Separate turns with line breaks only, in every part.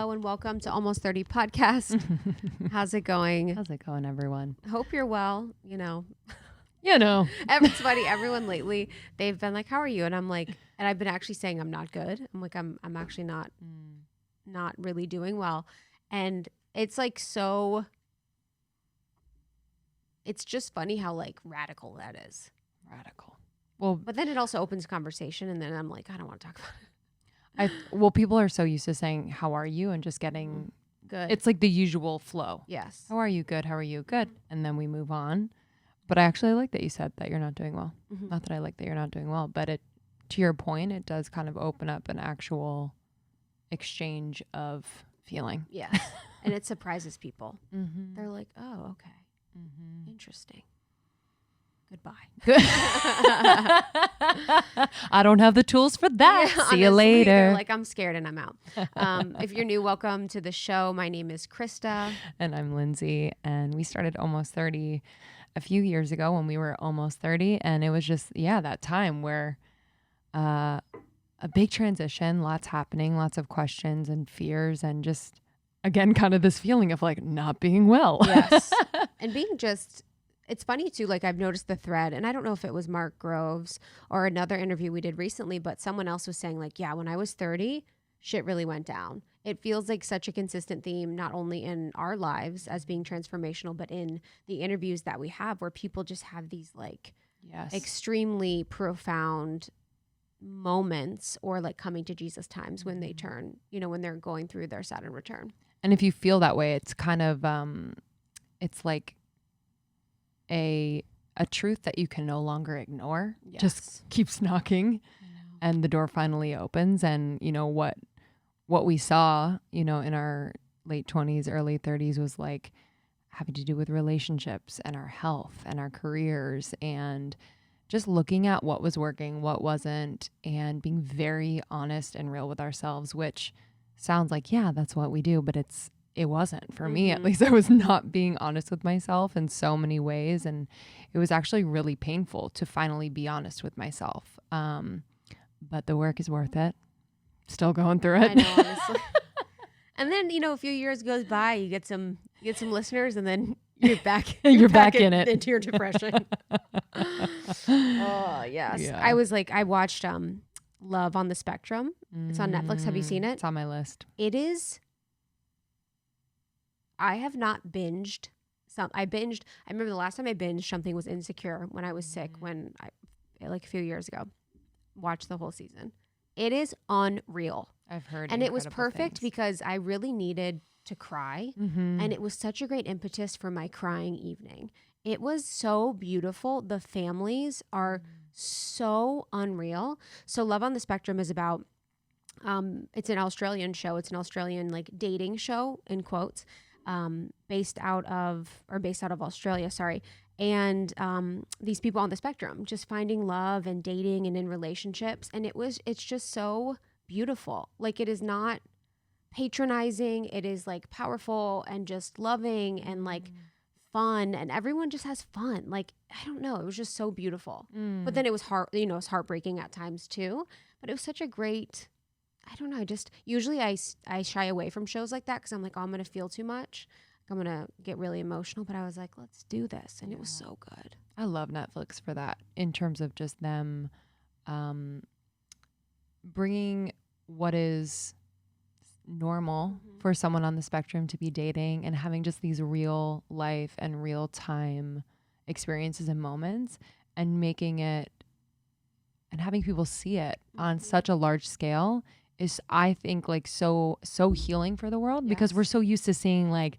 Hello and welcome to Almost 30 Podcast. How's it going?
How's it going, everyone?
Hope you're well. Everyone lately, they've been like, how are you? And I'm like, and I've been actually saying I'm not good. I'm like, I'm actually not really doing well. And it's like, it's just funny how like radical that is.
Radical. Well,
but then it also opens conversation. And then I'm like, I don't want to talk about it.
People are so used to saying, how are you? And just getting
good.
It's like the usual flow.
Yes.
How are you? Good. How are you? Good. And then we move on. But I actually like that you said that you're not doing well. Mm-hmm. Not that I like that you're not doing well, but to your point, it does kind of open up an actual exchange of feeling.
Yes. And it surprises people.
Mm-hmm.
They're like, oh, okay.
Mm-hmm.
Interesting. Goodbye.
I don't have the tools for that.
Yeah,
See you later.
Like, I'm scared and I'm out. If you're new, welcome to the show. My name is Krista.
And I'm Lindsey. And we started Almost 30 a few years ago when we were almost 30. And it was just, that time where a big transition, lots happening, lots of questions and fears, and just, again, kind of this feeling of like not being well.
Yes. And being it's funny too, like I've noticed the thread, and I don't know if it was Mark Groves or another interview we did recently, but someone else was saying like, yeah, when I was 30, shit really went down. It feels like such a consistent theme, not only in our lives as being transformational, but in the interviews that we have where people just have these like extremely profound moments or like coming to Jesus times when they turn, when they're going through their Saturn return.
And if you feel that way, it's kind of, it's like a truth that you can no longer ignore.
Yes.
Just keeps knocking and the door finally opens. And what we saw, in our late 20s, early 30s was like having to do with relationships and our health and our careers, and just looking at what was working, what wasn't, and being very honest and real with ourselves, which sounds like, that's what we do, but it wasn't for me. At least I was not being honest with myself in so many ways. And it was actually really painful to finally be honest with myself. But the work is worth it. Still going through it.
I know, honestly. And then, a few years goes by, you get some listeners, and then you're back.
You're back in it.
Into your depression. Oh, yes. Yeah. I watched Love on the Spectrum. It's on Netflix. Have you seen it?
It's on my list.
It is. I have not binged. I remember the last time I binged something was Insecure when I was sick, like a few years ago. Watched the whole season. It is unreal.
I've heard.
And it was perfect because I really needed to cry. Mm-hmm. And it was such a great impetus for my crying evening. It was so beautiful. The families are so unreal. So Love on the Spectrum is about, it's an Australian show. It's an Australian like dating show in quotes. Based out of Australia, sorry. And these people on the spectrum just finding love and dating and in relationships. And it's just so beautiful. Like, it is not patronizing. It is like powerful and just loving and like fun, and everyone just has fun. Like, I don't know. It was just so beautiful. But then it was it's heartbreaking at times too. But it was such a great, I don't know. Usually I shy away from shows like that because I'm like, oh, I'm going to feel too much. I'm going to get really emotional. But I was like, let's do this. And it was so good.
I love Netflix for that, in terms of just them bringing what is normal for someone on the spectrum to be dating and having just these real life and real time experiences and moments, and making it and having people see it on such a large scale is, I think, like so healing for the world, because we're so used to seeing like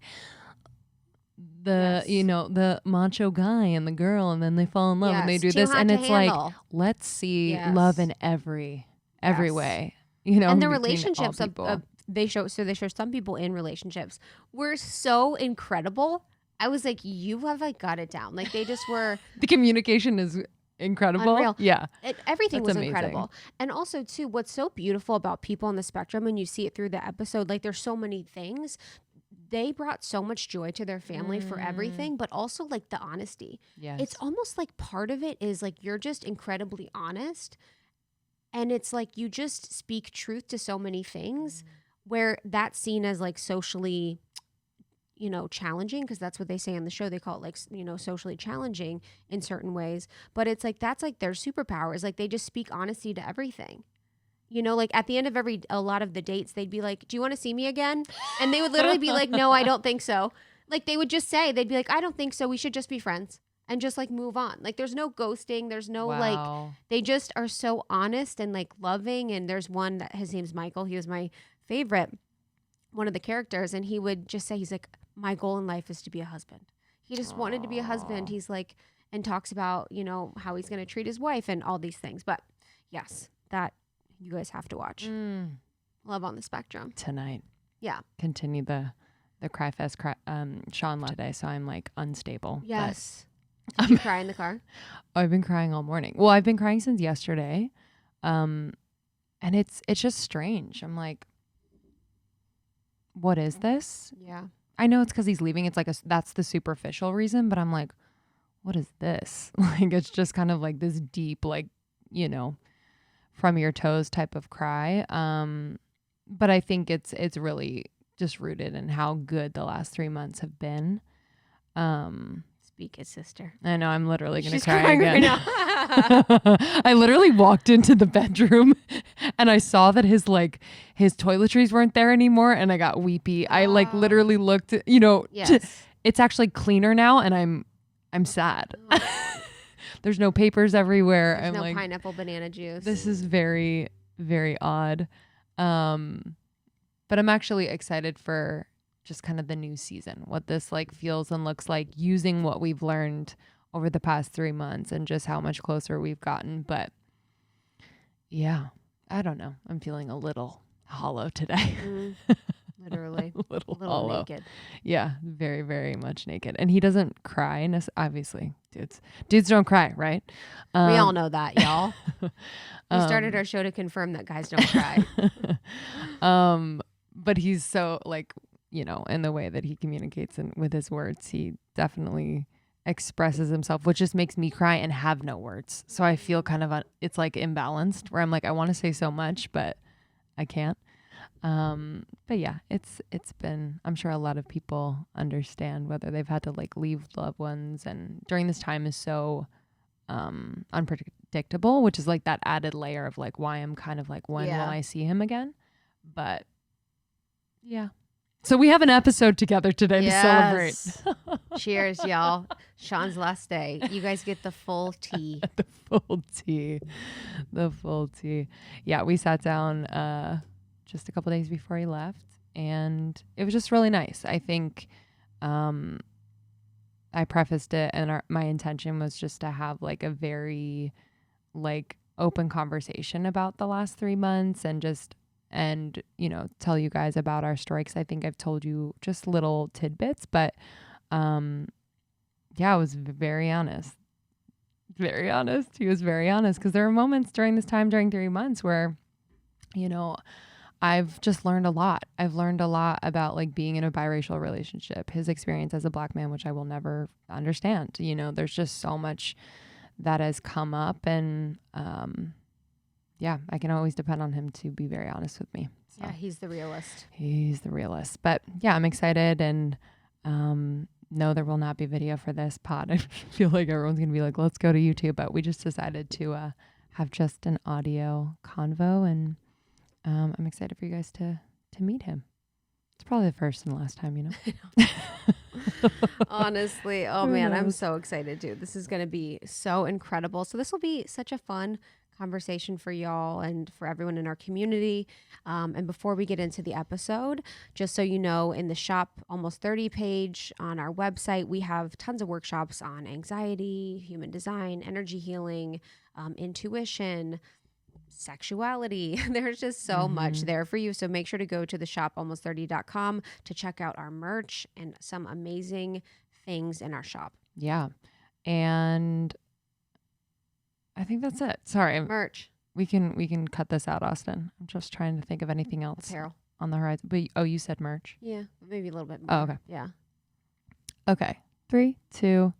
the the macho guy and the girl, and then they fall in love and they do this, and it's like, let's see love in every way,
and the relationships of they show some people in relationships were so incredible. I was like, you have like got it down. Like, they just were. The
communication is incredible.
Unreal.
Yeah.
Everything was amazing. Incredible. And also too, what's so beautiful about people on the spectrum, and you see it through the episode, like there's so many things. They brought so much joy to their family for everything, but also like the honesty.
Yes.
It's almost like part of it is like, you're just incredibly honest. And it's like, you just speak truth to so many things where that's seen as like socially, challenging, because that's what they say on the show. They call it like, socially challenging in certain ways. But it's like, that's like their superpower, is like they just speak honesty to everything. Like at the end of a lot of the dates, they'd be like, do you want to see me again? And they would literally be like, no, I don't think so. Like they would just say, they'd be like, I don't think so. We should just be friends and just like move on. Like there's no ghosting. There's no like, they just are so honest and like loving. And there's one that his name's Michael. He was my favorite, one of the characters. And he would just say, he's like, my goal in life is to be a husband. He just wanted to be a husband. He's like, and talks about, how he's going to treat his wife and all these things. But yes, that you guys have to watch. Love on the Spectrum.
Tonight.
Yeah.
Continue the Cry Fest. Sean left today, so I'm like unstable.
Yes. Did you cry in the car?
I've been crying all morning. Well, I've been crying since yesterday. And it's just strange. I'm like, what is this?
Yeah.
I know it's because he's leaving. It's like that's the superficial reason, but I'm like, what is this? Like, it's just kind of like this deep, like, from your toes type of cry. But I think it's really just rooted in how good the last 3 months have been.
Speak it, sister.
I know, I'm literally going to cry
crying
again.
Right now.
I literally walked into the bedroom and I saw that his toiletries weren't there anymore, and I got weepy. I like literally looked,
Yes.
It's actually cleaner now, and I'm sad. There's no papers everywhere.
There's
I'm
no
like,
pineapple banana juice.
this is very, very odd. But I'm actually excited for just kind of the new season, what this like feels and looks like, using what we've learned over the past 3 months and just how much closer we've gotten. But yeah, I don't know. I'm feeling a little hollow today.
Literally.
a little hollow.
Naked.
Yeah, very, very much naked. And he doesn't cry. Obviously, dudes don't cry, right?
We all know that, y'all. We started our show to confirm that guys don't cry.
But he's so like, in the way that he communicates and with his words, he definitely expresses himself, which just makes me cry and have no words. So I feel kind of, it's like imbalanced, where I'm like, I want to say so much, but I can't. But yeah, it's been, I'm sure a lot of people understand whether they've had to like leave loved ones, and during this time is so unpredictable, which is like that added layer of like why I'm kind of like, when will I see him again? But yeah. So we have an episode together today to celebrate.
Cheers, y'all. Sean's last day. You guys get the full tea.
The full tea. The full tea. Yeah, we sat down just a couple days before he left, and it was just really nice. I think I prefaced it, and my intention was just to have like a very like open conversation about the last 3 months, and tell you guys about our story, because I think I've told you just little tidbits, but yeah, I was very honest. Very honest. He was very honest, because there were moments during this time, during 3 months, where I've just learned a lot. I've learned a lot about like being in a biracial relationship, his experience as a Black man, which I will never understand. There's just so much that has come up, and yeah, I can always depend on him to be very honest with me. So.
Yeah, he's the realist.
He's the realist. But yeah, I'm excited, and no, there will not be video for this pod. I feel like everyone's going to be like, let's go to YouTube. But we just decided to have just an audio convo, and I'm excited for you guys to meet him. It's probably the first and last time,
Honestly, oh man, I'm so excited too. This is going to be so incredible. So this will be such a fun conversation for y'all and for everyone in our community. And before we get into the episode, just so you know, in the Shop Almost 30 page on our website, we have tons of workshops on anxiety, human design, energy healing, intuition, sexuality. There's just so much there for you. So make sure to go to the shopalmost30.com to check out our merch and some amazing things in our shop.
Yeah. And I think that's it. Sorry.
Merch.
We can cut this out, Austin. I'm just trying to think of anything else
Apparel
on the horizon. But you said merch.
Yeah, maybe a little bit more.
Oh, okay.
Yeah.
Okay. 3, 2,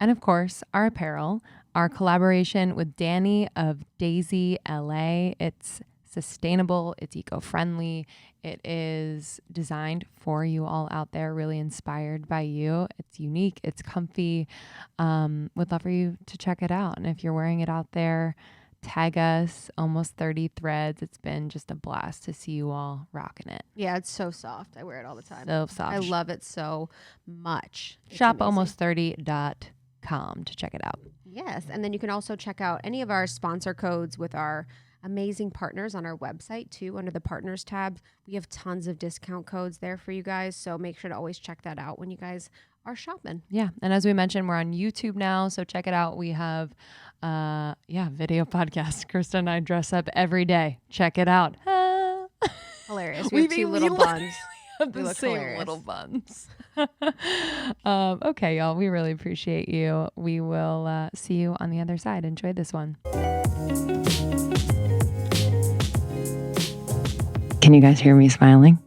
and of course, our apparel, our collaboration with Danny of Daisy LA. It's sustainable, it's eco-friendly, it is designed for you all out there, really inspired by you. It's unique, it's comfy. Would love for you to check it out. And if you're wearing it out there, tag us. Almost 30 threads. It's been just a blast to see you all rocking it.
Yeah, it's so soft. I wear it all the time.
So soft.
I love it so much.
Shop almost30.com to check it out.
Yes. And then you can also check out any of our sponsor codes with our amazing partners on our website too. Under the partners tab, we have tons of discount codes there for you guys. So make sure to always check that out when you guys are shopping.
Yeah. And as we mentioned, we're on YouTube now. So check it out. We have video podcast. Krista and I dress up every day. Check it out.
Hilarious. We have two little buns.
The same hilarious. Little buns. Okay, y'all. We really appreciate you. We will see you on the other side. Enjoy this one. Can you guys hear me smiling?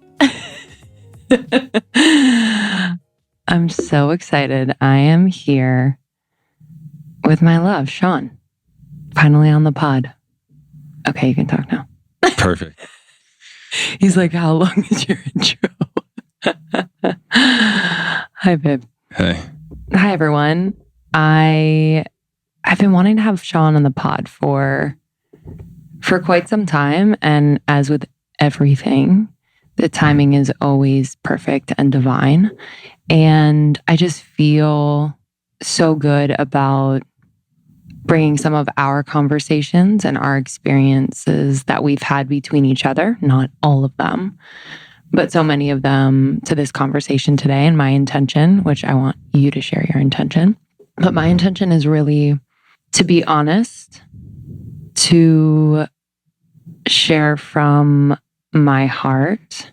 I'm so excited. I am here with my love, Sean. Finally on the pod. Okay, you can talk now.
Perfect.
He's like, how long is your intro? Hi, babe.
Hey.
Hi, everyone. I've been wanting to have Sean on the pod for quite some time. And as with everything, the timing is always perfect and divine. And I just feel so good about bringing some of our conversations and our experiences that we've had between each other, not all of them, but so many of them, to this conversation today. And my intention, which I want you to share your intention, but my intention is really to be honest, to share from my heart,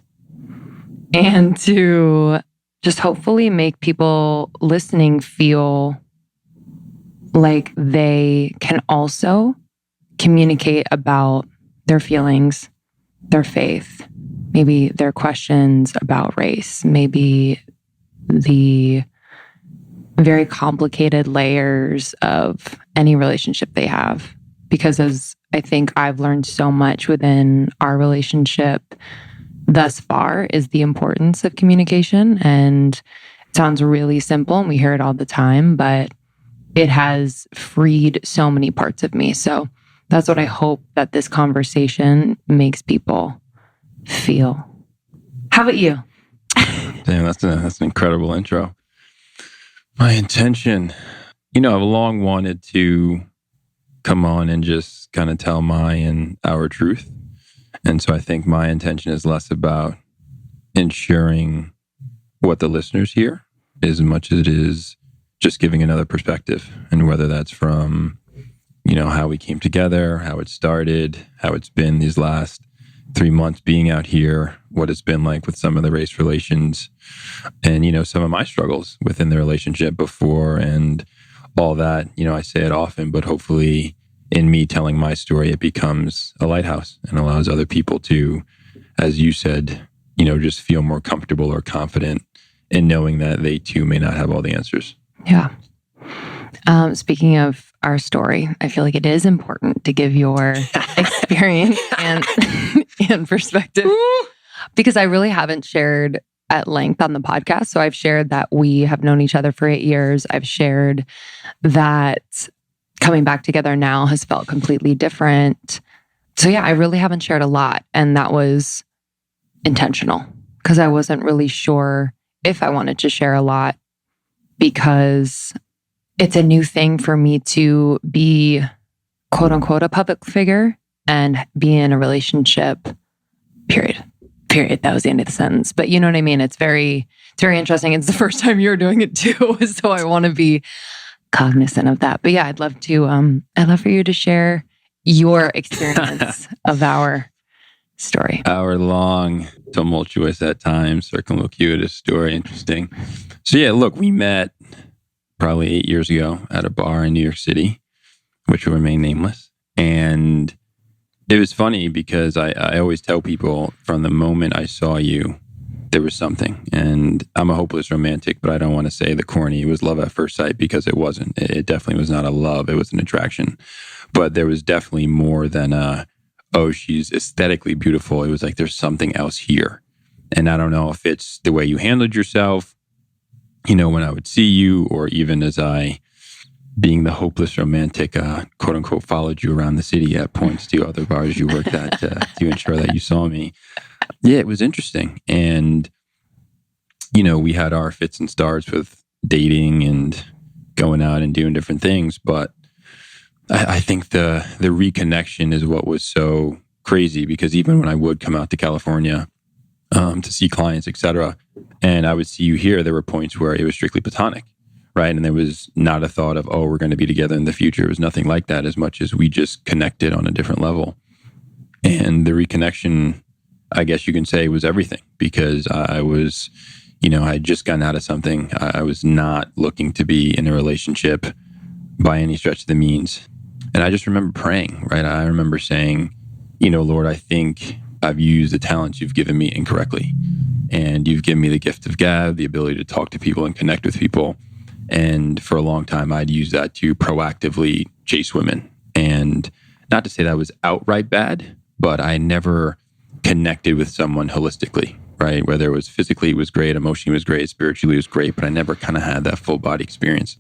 and to just hopefully make people listening feel like they can also communicate about their feelings, their faith, maybe their questions about race, maybe the very complicated layers of any relationship they have. Because as I think I've learned so much within our relationship thus far is the importance of communication. And it sounds really simple and we hear it all the time, but it has freed so many parts of me. So that's what I hope that this conversation makes people feel. How about you?
Damn, that's an incredible intro. My intention, I've long wanted to come on and just kind of tell my and our truth. And so I think my intention is less about ensuring what the listeners hear as much as it is just giving another perspective. And whether that's from, how we came together, how it started, how it's been these last 3 months being out here, what it's been like with some of the race relations and, some of my struggles within the relationship before and all that. I say it often, but hopefully in me telling my story, it becomes a lighthouse and allows other people to, as you said, just feel more comfortable or confident in knowing that they too may not have all the answers.
Yeah. Speaking of our story, I feel like it is important to give your experience and perspective because I really haven't shared at length on the podcast. So I've shared that we have known each other for 8 years. I've shared that coming back together now has felt completely different. So yeah, I really haven't shared a lot. And that was intentional because I wasn't really sure if I wanted to share a lot because it's a new thing for me to be quote unquote a public figure and be in a relationship, period. That was the end of the sentence. But you know what I mean? It's very interesting. It's the first time you're doing it too. So I want to be cognizant of that. But yeah, I'd love for you to share your experience of our story.
Our long, tumultuous at times, circumlocuitous story. Interesting. So yeah, look, we met probably 8 years ago at a bar in New York City, which will remain nameless. And it was funny because I always tell people from the moment I saw you, there was something. And I'm a hopeless romantic, but I don't want to say the corny, it was love at first sight because it wasn't. It definitely was not a love. It was an attraction. But there was definitely more than oh, she's aesthetically beautiful. It was like, there's something else here. And I don't know if it's the way you handled yourself, when I would see you, or even as I, being the hopeless romantic, quote unquote, followed you around the city at points to other bars you worked at to ensure that you saw me. Yeah, it was interesting. And, we had our fits and starts with dating and going out and doing different things. But I think the reconnection is what was so crazy, because even when I would come out to California to see clients, et cetera, and I would see you here, there were points where it was strictly platonic, right? And there was not a thought of, oh, we're going to be together in the future. It was nothing like that, as much as we just connected on a different level. And the reconnection, I guess you can say, was everything, because I was, I had just gotten out of something. I was not looking to be in a relationship by any stretch of the means. And I just remember praying, right? I remember saying, Lord, I think I've used the talents you've given me incorrectly. And you've given me the gift of gab, the ability to talk to people and connect with people. And for a long time, I'd used that to proactively chase women. And not to say that was outright bad, but I never connected with someone holistically, right? Whether it was physically, it was great, emotionally, it was great, spiritually, it was great, but I never kind of had that full body experience.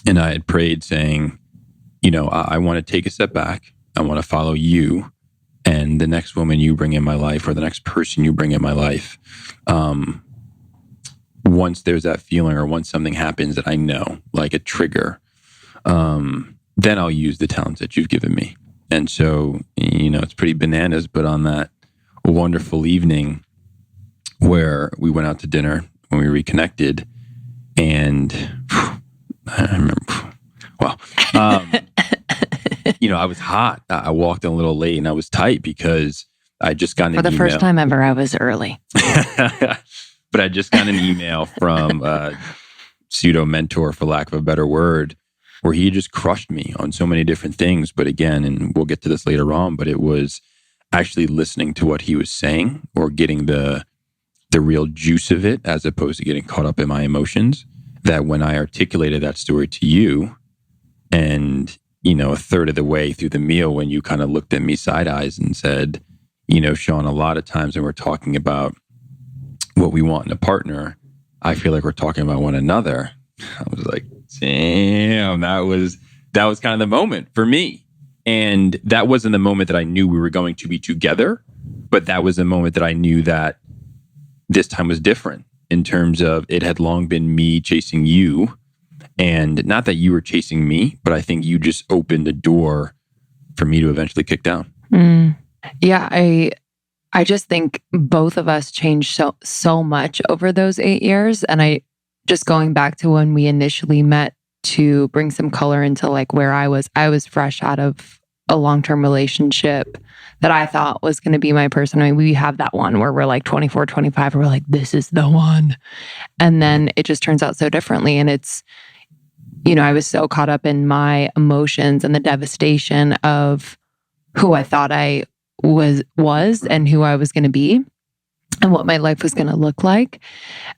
And I had prayed saying, I want to take a step back. I want to follow you, and the next woman you bring in my life, or the next person you bring in my life. Once there's that feeling, or once something happens that I know, like a trigger, then I'll use the talents that you've given me. And so, it's pretty bananas, but on that wonderful evening where we went out to dinner, when we reconnected, and I remember, I was hot. I walked in a little late, and I was tight because I just got an email.
For the first time ever, I was early.
But I just got an email from a pseudo mentor, for lack of a better word, where he just crushed me on so many different things. But again, and we'll get to this later on, but it was actually listening to what he was saying, or getting the real juice of it, as opposed to getting caught up in my emotions, that when I articulated that story to you, and, a third of the way through the meal, when you kind of looked at me side eyes and said, Sean, a lot of times when we're talking about what we want in a partner, I feel like we're talking about one another. I was like, damn, that was kind of the moment for me. And that wasn't the moment that I knew we were going to be together, but that was the moment that I knew that this time was different, in terms of it had long been me chasing you. And not that you were chasing me, but I think you just opened the door for me to eventually kick down.
Yeah, I just think both of us changed so much over those 8 years. And I just, going back to when we initially met, to bring some color into like where I was fresh out of a long-term relationship that I thought was going to be my person. I mean, we have that one where we're like 24, 25, and we're like, this is the one. And then it just turns out so differently. And it's, I was so caught up in my emotions and the devastation of who I thought I was and who I was going to be, and what my life was going to look like.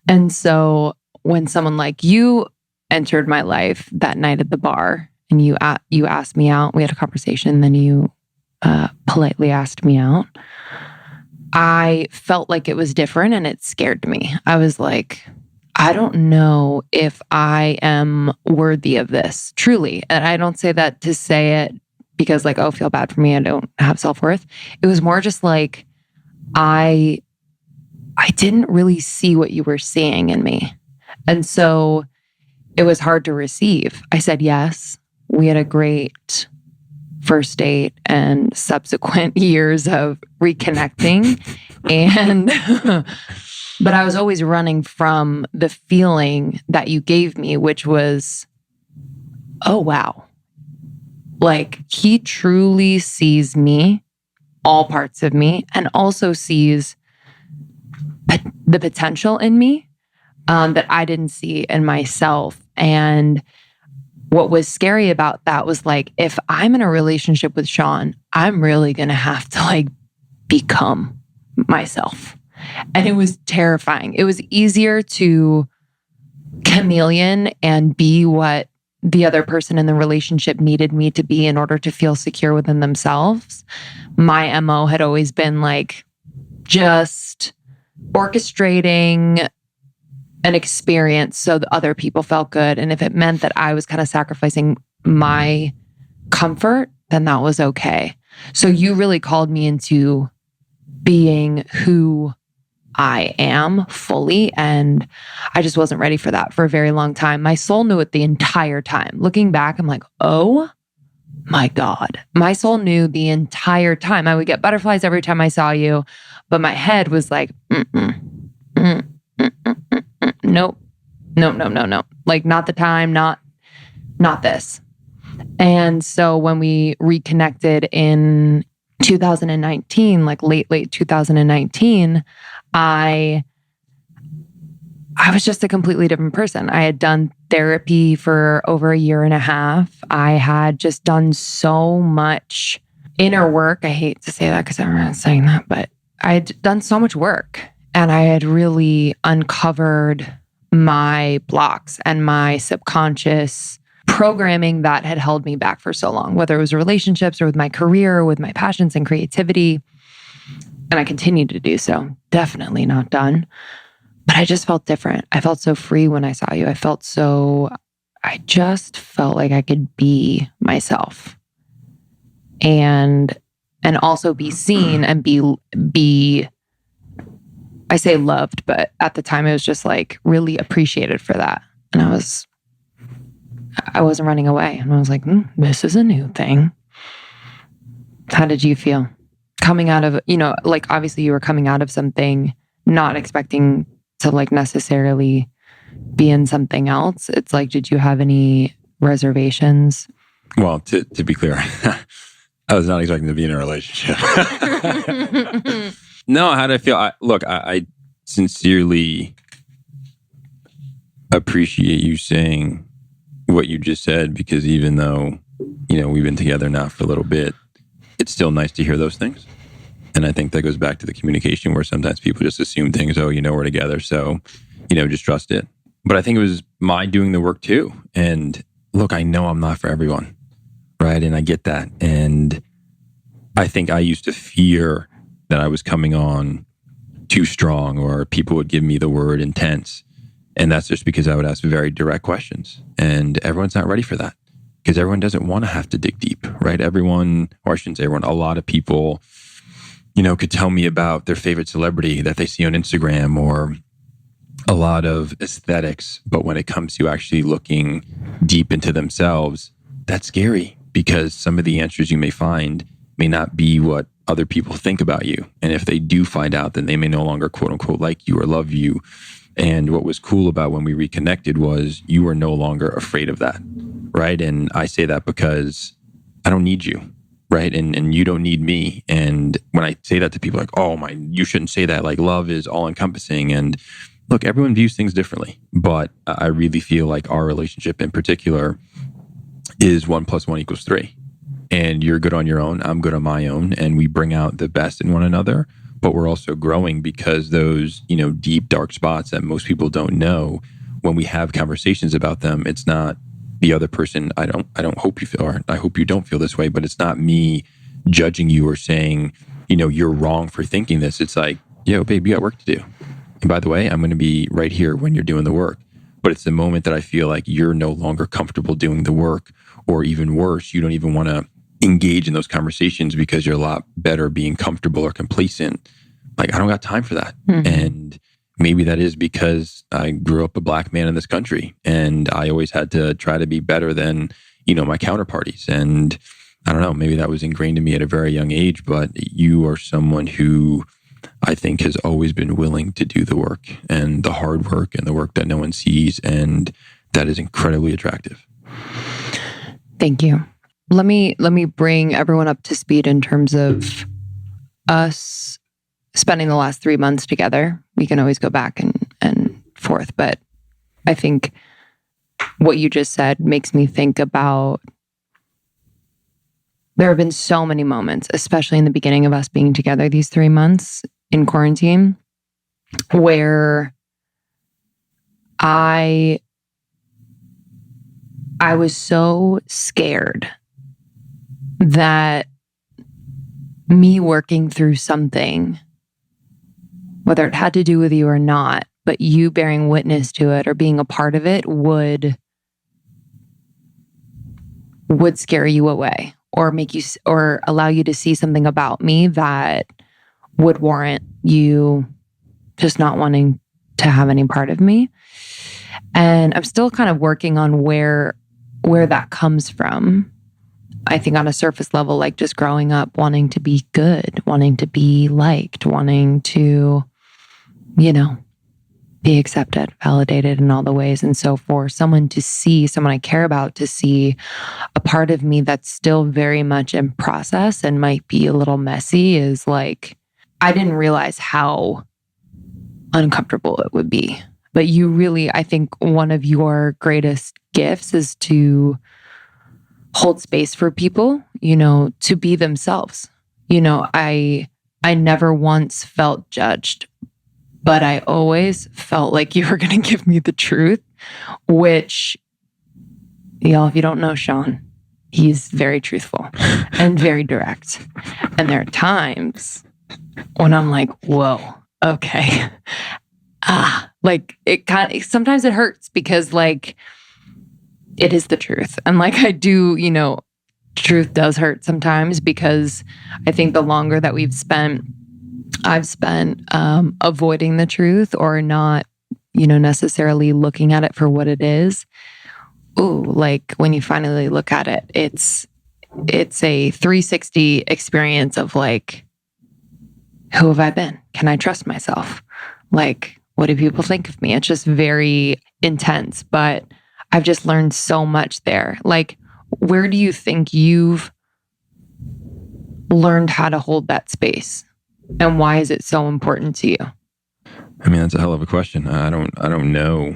And so when someone like you entered my life that night at the bar, and you asked me out, we had a conversation, then you politely asked me out, I felt like it was different, and it scared me. I was like, I don't know if I am worthy of this, truly. And I don't say that to say it because like, oh, feel bad for me, I don't have self-worth. It was more just like, I didn't really see what you were seeing in me. And so it was hard to receive. I said yes. We had a great first date and subsequent years of reconnecting. But I was always running from the feeling that you gave me, which was, oh, wow. Like, he truly sees me, all parts of me, and also sees the potential in me that I didn't see in myself. And what was scary about that was like, if I'm in a relationship with Sean, I'm really going to have to like become myself. And it was terrifying. It was easier to chameleon and be what the other person in the relationship needed me to be in order to feel secure within themselves. My MO had always been like just orchestrating an experience so that other people felt good. And if it meant that I was kind of sacrificing my comfort, then that was okay. So you really called me into being who I am fully. And I just wasn't ready for that for a very long time. My soul knew it the entire time. Looking back, I'm like, oh my God. My soul knew the entire time. I would get butterflies every time I saw you, but my head was like, nope, no. Like, not the time, not this. And so when we reconnected in 2019, like late 2019, I was just a completely different person. I had done therapy for over a year and a half. I had just done so much inner work. I hate to say that because everyone's saying that, but I had done so much work, and I had really uncovered my blocks and my subconscious programming that had held me back for so long, whether it was relationships or with my career or with my passions and creativity. And I continue to do so. Definitely not done. But I just felt different. I felt so free when I saw you. I just felt like I could be myself and also be seen and be I say loved, but at the time it was just like really appreciated for that. And I wasn't running away. And I was like, this is a new thing. How did you feel? Coming out of, like obviously you were coming out of something, not expecting to like necessarily be in something else. It's like, did you have any reservations?
Well, to be clear, I was not expecting to be in a relationship. No, how did I feel? I sincerely appreciate you saying what you just said, because even though, we've been together now for a little bit, it's still nice to hear those things. And I think that goes back to the communication where sometimes people just assume things, we're together, so, just trust it. But I think it was my doing the work too. And look, I know I'm not for everyone, right? And I get that. And I think I used to fear that I was coming on too strong, or people would give me the word intense. And that's just because I would ask very direct questions. And everyone's not ready for that, because everyone doesn't want to have to dig deep, right? Everyone, or I shouldn't say everyone, a lot of people, could tell me about their favorite celebrity that they see on Instagram, or a lot of aesthetics. But when it comes to actually looking deep into themselves, that's scary, because some of the answers you may find may not be what other people think about you. And if they do find out, then they may no longer quote unquote like you or love you. And what was cool about when we reconnected was you were no longer afraid of that, right? And I say that because I don't need you, right? And you don't need me. And when I say that to people, like, oh my, you shouldn't say that. Like, love is all encompassing. And look, everyone views things differently. But I really feel like our relationship in particular is 1 + 1 = 3. And you're good on your own, I'm good on my own, and we bring out the best in one another. But we're also growing, because those, deep, dark spots that most people don't know, when we have conversations about them, it's not the other person. I don't hope you feel, or I hope you don't feel this way, but it's not me judging you or saying, you're wrong for thinking this. It's like, yo, babe, you got work to do. And by the way, I'm going to be right here when you're doing the work. But it's the moment that I feel like you're no longer comfortable doing the work, or even worse, you don't even want to engage in those conversations because you're a lot better being comfortable or complacent. Like, I don't got time for that. Mm-hmm. And maybe that is because I grew up a Black man in this country, and I always had to try to be better than, my counterparties. And I don't know, maybe that was ingrained in me at a very young age, but you are someone who I think has always been willing to do the work, and the hard work, and the work that no one sees. And that is incredibly attractive.
Thank you. Let me bring everyone up to speed in terms of us spending the last 3 months together. We can always go back and forth, but I think what you just said makes me think about, there have been so many moments, especially in the beginning of us being together these 3 months in quarantine, where I I was so scared that me working through something, whether it had to do with you or not, but you bearing witness to it or being a part of it would scare you away or make you or allow you to see something about me that would warrant you just not wanting to have any part of me. And I'm still kind of working on where that comes from. I think on a surface level, like just growing up, wanting to be good, wanting to be liked, wanting to, be accepted, validated in all the ways. And so for someone I care about to see a part of me that's still very much in process and might be a little messy is like, I didn't realize how uncomfortable it would be. But you really, I think one of your greatest gifts is to hold space for people, to be themselves. I never once felt judged, but I always felt like you were going to give me the truth, which, y'all, if you don't know Sean, he's very truthful and very direct. And there are times when I'm like, whoa, okay. Like sometimes it hurts because like it is the truth. And like I do, truth does hurt sometimes because I think the longer that I've spent avoiding the truth or not, necessarily looking at it for what it is. Ooh, like when you finally look at it, it's a 360 experience of like, who have I been? Can I trust myself? Like, what do people think of me? It's just very intense, but I've just learned so much there. Like, where do you think you've learned how to hold that space? And why is it so important to you?
I mean, that's a hell of a question. I don't know.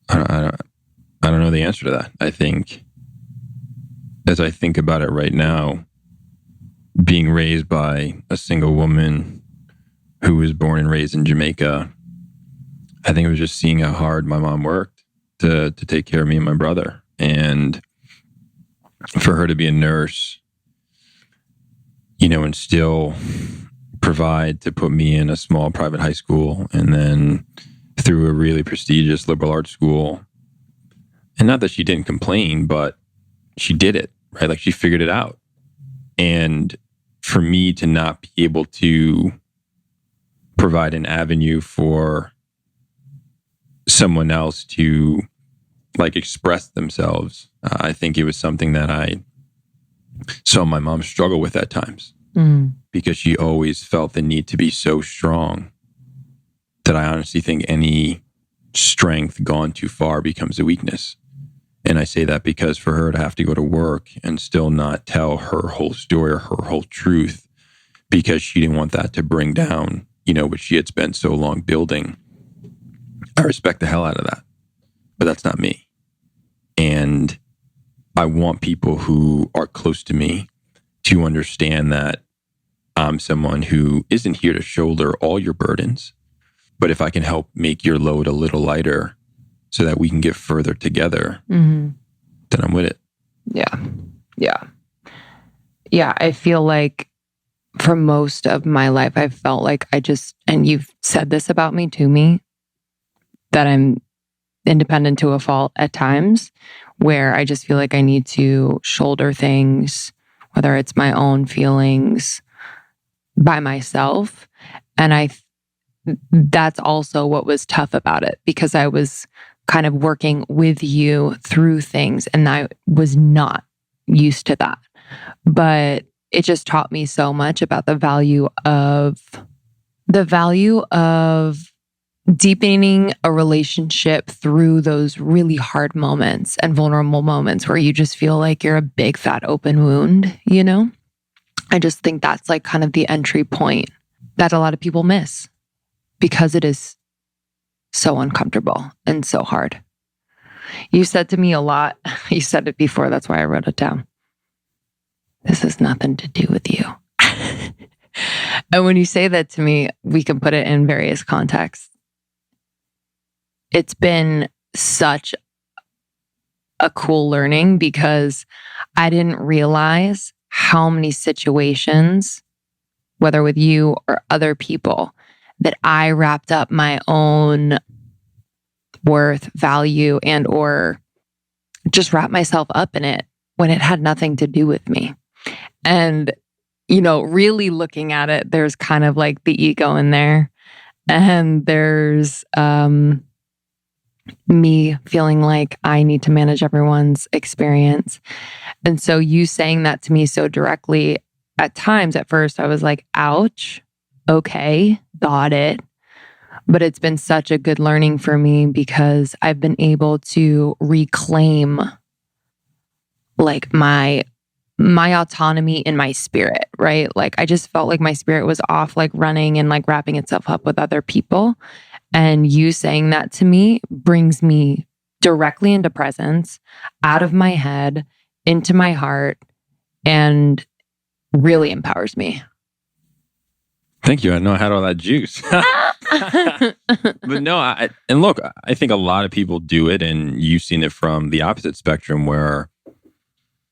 I don't know the answer to that. I think as I think about it right now, being raised by a single woman who was born and raised in Jamaica, I think it was just seeing how hard my mom worked to take care of me and my brother. And for her to be a nurse, and still provide to put me in a small private high school and then through a really prestigious liberal arts school. And not that she didn't complain, but she did it, right? Like she figured it out. And for me to not be able to provide an avenue for someone else to like express themselves, I think it was something that I saw my mom struggle with at times because she always felt the need to be so strong that I honestly think any strength gone too far becomes a weakness. And I say that because for her to have to go to work and still not tell her whole story or her whole truth because she didn't want that to bring down, what she had spent so long building. I respect the hell out of that, but that's not me. And I want people who are close to me to understand that I'm someone who isn't here to shoulder all your burdens, but if I can help make your load a little lighter so that we can get further together, then I'm with it.
Yeah. I feel like for most of my life, I've felt like and you've said this about me to me, that I'm independent to a fault at times where I just feel like I need to shoulder things, whether it's my own feelings by myself. And that's also what was tough about it because I was kind of working with you through things and I was not used to that. But it just taught me so much about the value of deepening a relationship through those really hard moments and vulnerable moments where you just feel like you're a big fat open wound, I just think that's like kind of the entry point that a lot of people miss because it is so uncomfortable and so hard. You said to me a lot, you said it before, that's why I wrote it down. This has nothing to do with you. And when you say that to me, we can put it in various contexts. It's been such a cool learning because I didn't realize how many situations, whether with you or other people, that I wrapped up my own worth, value, and or just wrap myself up in it when it had nothing to do with me. And, really looking at it, there's kind of like the ego in there. And there's me feeling like I need to manage everyone's experience. And so you saying that to me so directly, at times at first I was like, ouch, okay, got it. But it's been such a good learning for me because I've been able to reclaim like my autonomy in my spirit, right? Like I just felt like my spirit was off, like running and like wrapping itself up with other people. And you saying that to me brings me directly into presence, out of my head, into my heart, and really empowers me.
Thank you. I know I had all that juice. But no, I think a lot of people do it, and you've seen it from the opposite spectrum where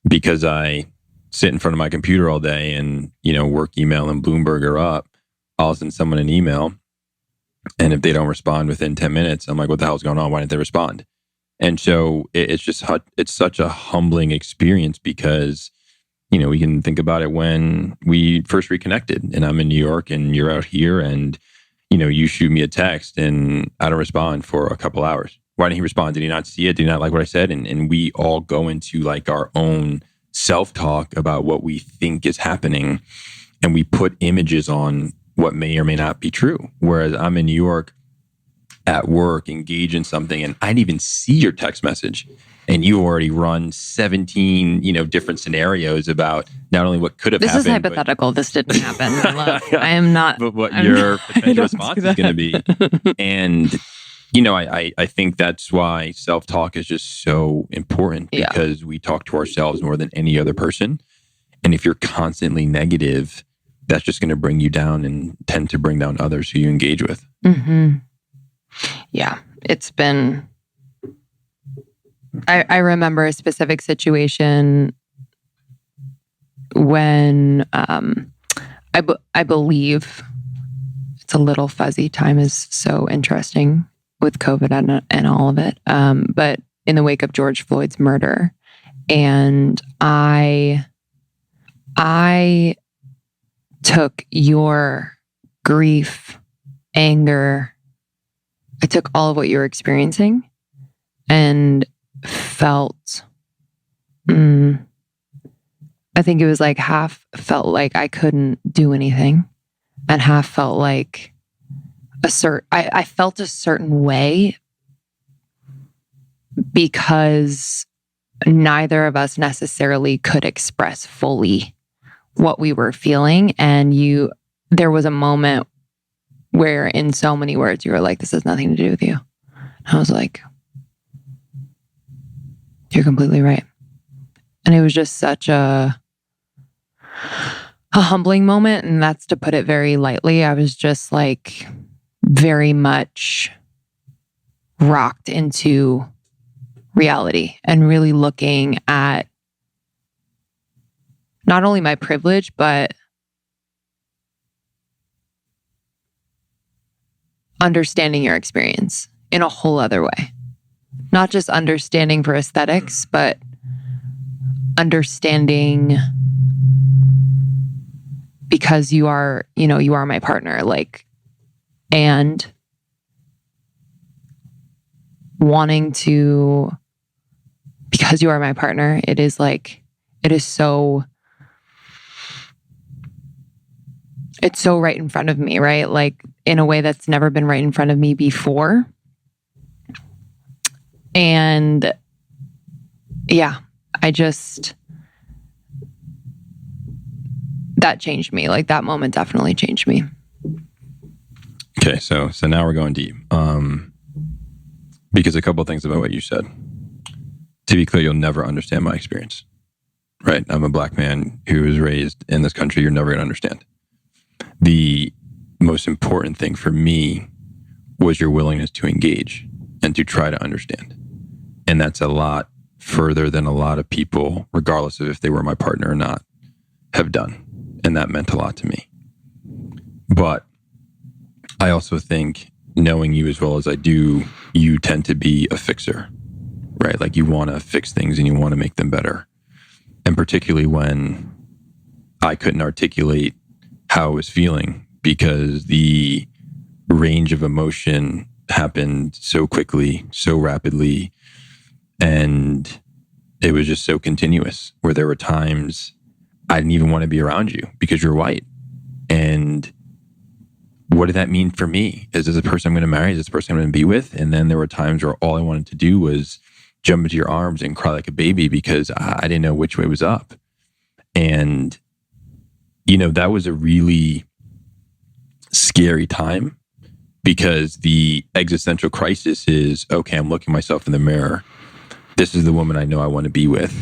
because I sit in front of my computer all day and, work email and Bloomberg are up, I'll send someone an email. And if they don't respond within 10 minutes, I'm like, what the hell's going on? Why didn't they respond? And so it's such a humbling experience because, we can think about it when we first reconnected and I'm in New York and you're out here and, you shoot me a text and I don't respond for a couple hours. Why didn't he respond? Did he not see it? Did he not like what I said? And we all go into like our own self-talk about what we think is happening. And we put images on what may or may not be true. Whereas I'm in New York at work, engaged in something, and I didn't even see your text message. And you already run 17, different scenarios about not only what could have happened.
This is hypothetical. This didn't happen. Love. I am not.
But what your potential response is going to be. And, I think that's why self-talk is just so important because we talk to ourselves more than any other person. And if you're constantly negative, that's just going to bring you down and tend to bring down others who you engage with.
Mm-hmm. Yeah, it's been... I remember a specific situation when I believe it's a little fuzzy. Time is so interesting with COVID and all of it. But in the wake of George Floyd's murder, and I took your grief, anger, I took all of what you were experiencing and felt, I think it was like half felt like I couldn't do anything and half felt like I felt a certain way because neither of us necessarily could express fully what we were feeling. And there was a moment where in so many words you were like, this has nothing to do with you. I was like, you're completely right. And it was just such a humbling moment. And that's to put it very lightly. I was just like very much rocked into reality and really looking at not only my privilege, but understanding your experience in a whole other way. Not just understanding for aesthetics, but understanding because you are my partner, like, and wanting to, because you are my partner, it is so, it's so right in front of me, right? Like in a way that's never been right in front of me before. And yeah, that changed me. Like that moment definitely changed me.
Okay, so now we're going deep. Because a couple of things about what you said. To be clear, you'll never understand my experience, right? I'm a Black man who was raised in this country. You're never going to understand. The most important thing for me was your willingness to engage and to try to understand. And that's a lot further than a lot of people, regardless of if they were my partner or not, have done. And that meant a lot to me. But I also think, knowing you as well as I do, you tend to be a fixer, right? Like, you want to fix things and you want to make them better. And particularly when I couldn't articulate how I was feeling, because the range of emotion happened so quickly, so rapidly, and it was just so continuous, where there were times I didn't even want to be around you because you're white. And what did that mean for me? Is this a person I'm going to marry? Is this a person I'm going to be with? And then there were times where all I wanted to do was jump into your arms and cry like a baby because I didn't know which way was up. And, you know, that was a really scary time, because the existential crisis is, okay, I'm looking myself in the mirror. This is the woman I know I want to be with.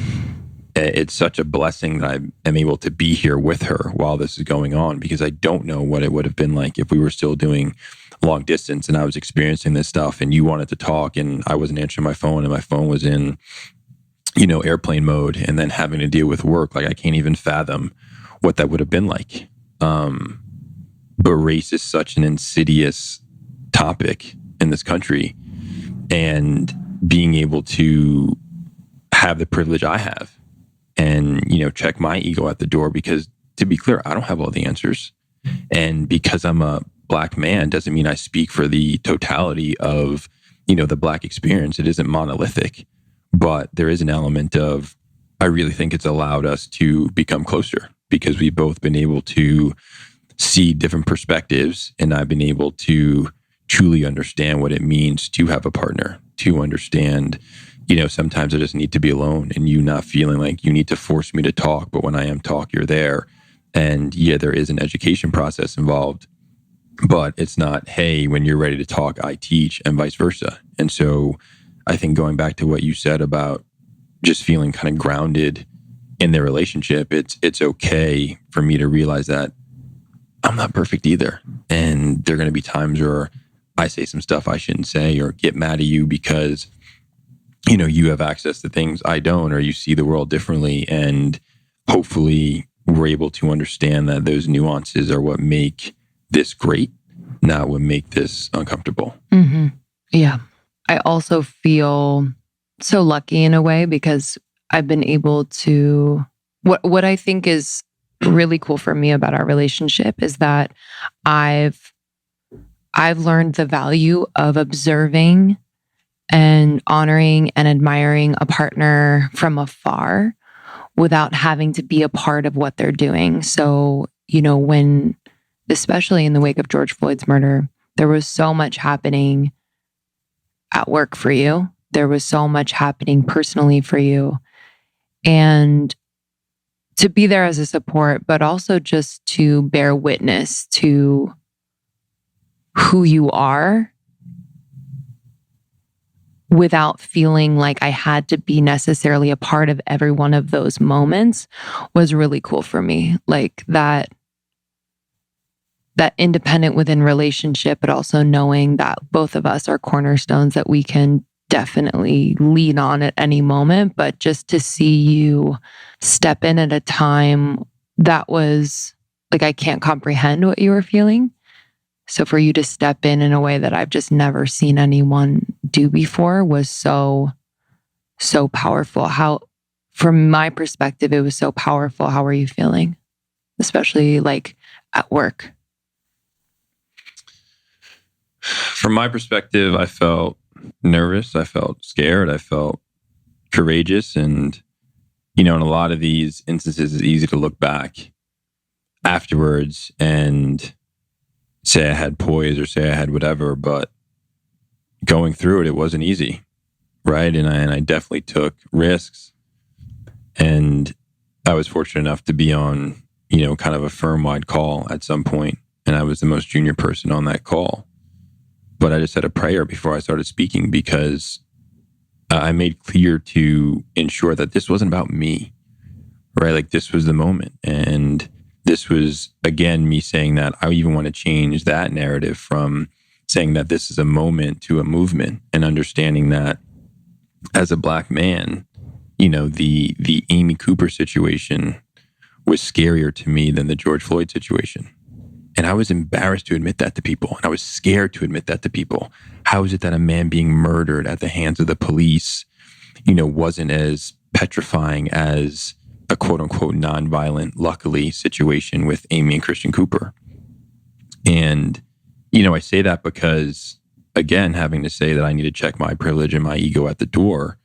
It's such a blessing that I am able to be here with her while this is going on, because I don't know what it would have been like if we were still doing long distance and I was experiencing this stuff and you wanted to talk and I wasn't answering my phone and my phone was in, you know, airplane mode, and then having to deal with work. Like, I can't even fathom what that would have been like. But race is such an insidious topic in this country, and being able to have the privilege I have and, you know, check my ego at the door, because, to be clear, I don't have all the answers. And because I'm a Black man doesn't mean I speak for the totality of, you know, the Black experience. It isn't monolithic, but there is an element of, I really think it's allowed us to become closer, because we've both been able to see different perspectives, and I've been able to truly understand what it means to have a partner, to understand, you know, sometimes I just need to be alone, and you not feeling like you need to force me to talk, but when I am talk, you're there. And yeah, there is an education process involved, but it's not, hey, when you're ready to talk, I teach, and vice versa. And so I think, going back to what you said about just feeling kind of grounded in their relationship, it's okay for me to realize that I'm not perfect either. And there are going to be times where I say some stuff I shouldn't say, or get mad at you because, you know, you have access to things I don't, or you see the world differently. And hopefully we're able to understand that those nuances are what make this great, not what make this uncomfortable.
Mm-hmm. Yeah. I also feel so lucky in a way, because I've been able to, what I think is really cool for me about our relationship is that I've learned the value of observing and honoring and admiring a partner from afar without having to be a part of what they're doing. So, you know, when, especially in the wake of George Floyd's murder, there was so much happening at work for you. There was so much happening personally for you. And to be there as a support, but also just to bear witness to who you are without feeling like I had to be necessarily a part of every one of those moments was really cool for me. Like that independent within relationship, but also knowing that both of us are cornerstones that we can definitely lean on at any moment. But just to see you step in at a time that was like, I can't comprehend what you were feeling. So for you to step in a way that I've just never seen anyone do before was so powerful. How, from my perspective, it was so powerful. How are you feeling? Especially like at work.
From my perspective, I felt nervous. I felt scared. I felt courageous. And, you know, in a lot of these instances, it's easy to look back afterwards and say I had poise or say I had whatever, but going through it, it wasn't easy, right? And I definitely took risks. And I was fortunate enough to be on, you know, kind of a firm-wide call at some point, and I was the most junior person on that call. But I just had a prayer before I started speaking, because I made clear to ensure that this wasn't about me, right? Like, this was the moment. And this was, again, me saying that I even want to change that narrative from saying that this is a moment to a movement, and understanding that as a Black man, the Amy Cooper situation was scarier to me than the George Floyd situation. And I was embarrassed to admit that to people. And I was scared to admit that to people. How is it that a man being murdered at the hands of the police, wasn't as petrifying as a quote unquote nonviolent, luckily, situation with Amy and Christian Cooper? And, I say that because, again, having to say that I need to check my privilege and my ego at the door,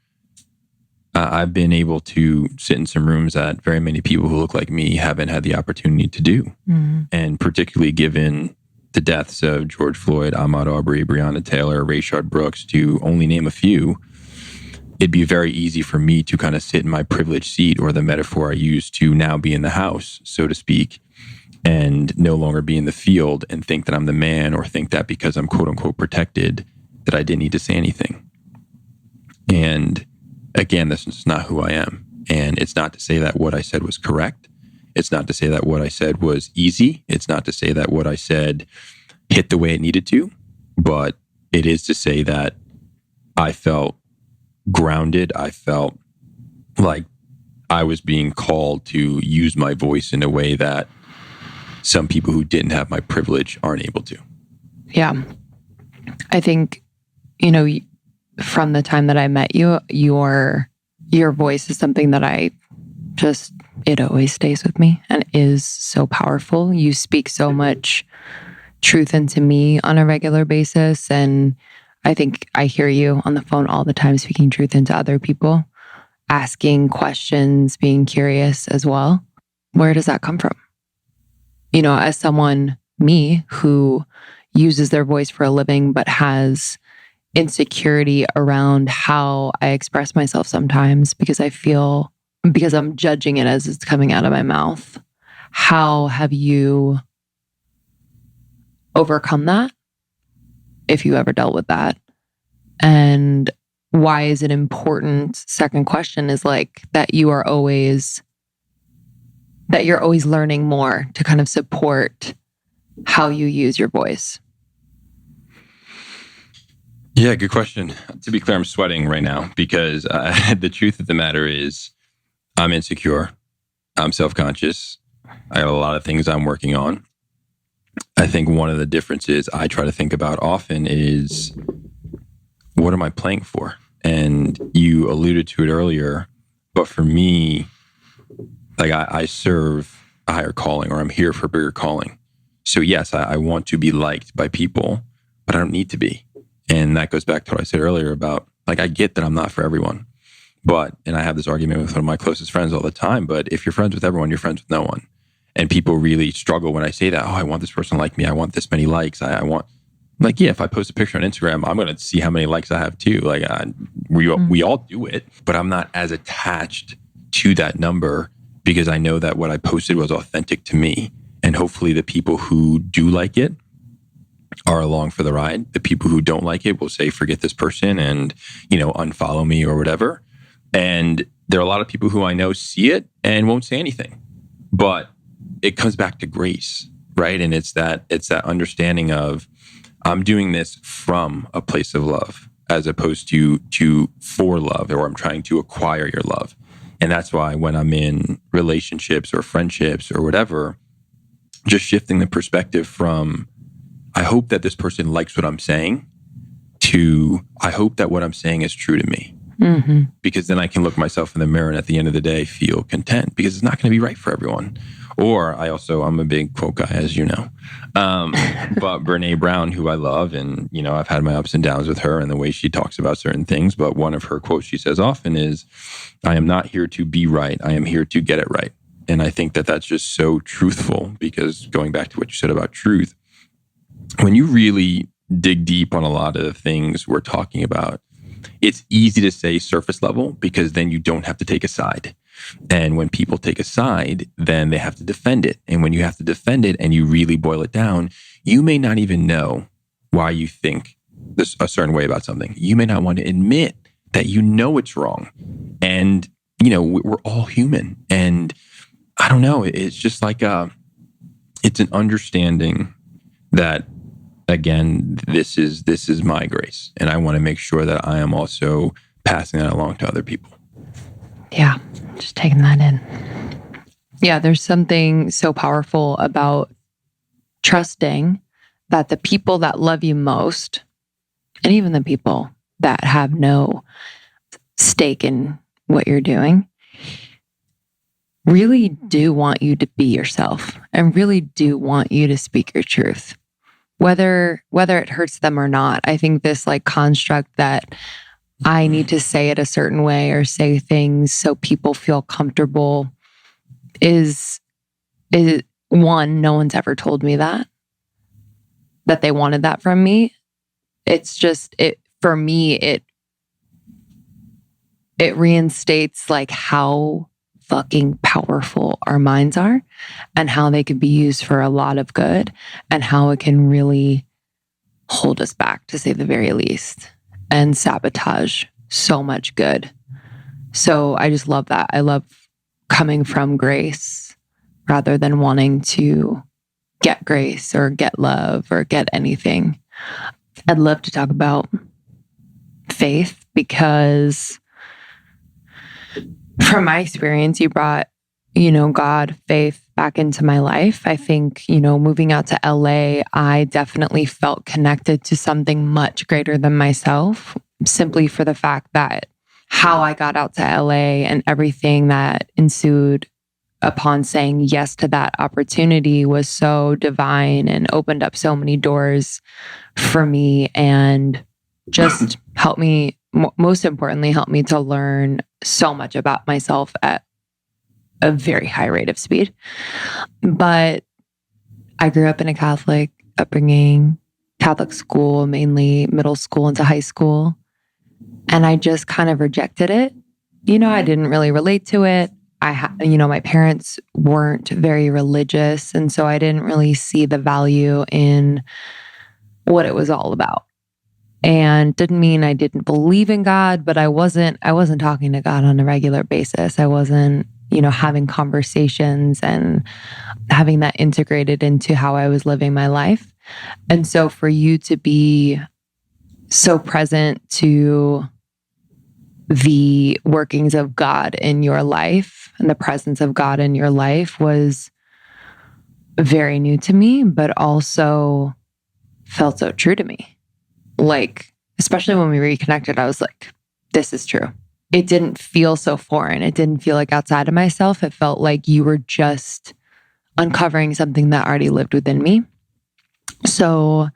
I've been able to sit in some rooms that very many people who look like me haven't had the opportunity to do. Mm-hmm. And particularly given the deaths of George Floyd, Ahmaud Arbery, Breonna Taylor, Rayshard Brooks, to only name a few, it'd be very easy for me to kind of sit in my privileged seat, or the metaphor I use, to now be in the house, so to speak, and no longer be in the field and think that I'm the man, or think that because I'm quote unquote protected that I didn't need to say anything. And again, this is not who I am. And it's not to say that what I said was correct. It's not to say that what I said was easy. It's not to say that what I said hit the way it needed to. But it is to say that I felt grounded. I felt like I was being called to use my voice in a way that some people who didn't have my privilege aren't able to. Yeah.
I think, from the time that I met you, your voice is something that it always stays with me and is so powerful. You speak so much truth into me on a regular basis. And I think I hear you on the phone all the time speaking truth into other people, asking questions, being curious as well. Where does that come from? As someone, me, who uses their voice for a living, but has insecurity around how I express myself sometimes because I'm judging it as it's coming out of my mouth. How have you overcome that? If you ever dealt with that? And why is it important? Second question is that you're always learning more to kind of support how you use your voice.
Yeah, good question. To be clear, I'm sweating right now because the truth of the matter is I'm insecure. I'm self-conscious. I got a lot of things I'm working on. I think one of the differences I try to think about often is, what am I playing for? And you alluded to it earlier, but for me, I serve a higher calling, or I'm here for a bigger calling. So yes, I want to be liked by people, but I don't need to be. And that goes back to what I said earlier about, I get that I'm not for everyone, and I have this argument with one of my closest friends all the time, but if you're friends with everyone, you're friends with no one. And people really struggle when I say that, I want this person to like me. I want this many likes. I want, if I post a picture on Instagram, I'm going to see how many likes I have too. We all do it, but I'm not as attached to that number because I know that what I posted was authentic to me. And hopefully the people who do like it are along for the ride. The people who don't like it will say, forget this person and, unfollow me or whatever. And there are a lot of people who I know see it and won't say anything. But it comes back to grace, right? And it's that understanding of, I'm doing this from a place of love as opposed to for love, or I'm trying to acquire your love. And that's why when I'm in relationships or friendships or whatever, just shifting the perspective from, I hope that this person likes what I'm saying, to, I hope that what I'm saying is true to me. Mm-hmm. Because then I can look myself in the mirror and at the end of the day feel content, because it's not going to be right for everyone. Or I'm a big quote guy, as you know. But Brene Brown, who I love, and, I've had my ups and downs with her and the way she talks about certain things. But one of her quotes she says often is, I am not here to be right. I am here to get it right. And I think that that's just so truthful, because going back to what you said about truth, when you really dig deep on a lot of the things we're talking about, it's easy to say surface level, because then you don't have to take a side. And when people take a side, then they have to defend it. And when you have to defend it and you really boil it down, you may not even know why you think this a certain way about something. You may not want to admit that it's wrong. And, we're all human. And I don't know, it's just it's an understanding that, again, this is my grace. And I want to make sure that I am also passing that along to other people.
Yeah, just taking that in. Yeah, there's something so powerful about trusting that the people that love you most, and even the people that have no stake in what you're doing, really do want you to be yourself and really do want you to speak your truth, whether it hurts them or not. I think this like construct that I need to say it a certain way or say things so people feel comfortable is one, no one's ever told me that they wanted that from me. It's just, for me, it reinstates like how fucking powerful our minds are and how they could be used for a lot of good and how it can really hold us back, to say the very least, and sabotage so much good. So I just love that. I love coming from grace rather than wanting to get grace or get love or get anything. I'd love to talk about faith because from my experience, you brought, God, faith back into my life. I think, moving out to LA, I definitely felt connected to something much greater than myself, simply for the fact that how I got out to LA and everything that ensued upon saying yes to that opportunity was so divine and opened up so many doors for me and just helped me, most importantly, helped me to learn so much about myself at a very high rate of speed. But I grew up in a Catholic upbringing, Catholic school, mainly middle school into high school. And I just kind of rejected it. I didn't really relate to it. My parents weren't very religious. And so I didn't really see the value in what it was all about. And didn't mean I didn't believe in God, but I wasn't talking to God on a regular basis. I wasn't, having conversations and having that integrated into how I was living my life. And so for you to be so present to the workings of God in your life and the presence of God in your life was very new to me, but also felt so true to me. Like, especially when we reconnected, I was like, this is true. It didn't feel so foreign. It didn't feel like outside of myself. It felt like you were just uncovering something that already lived within me. So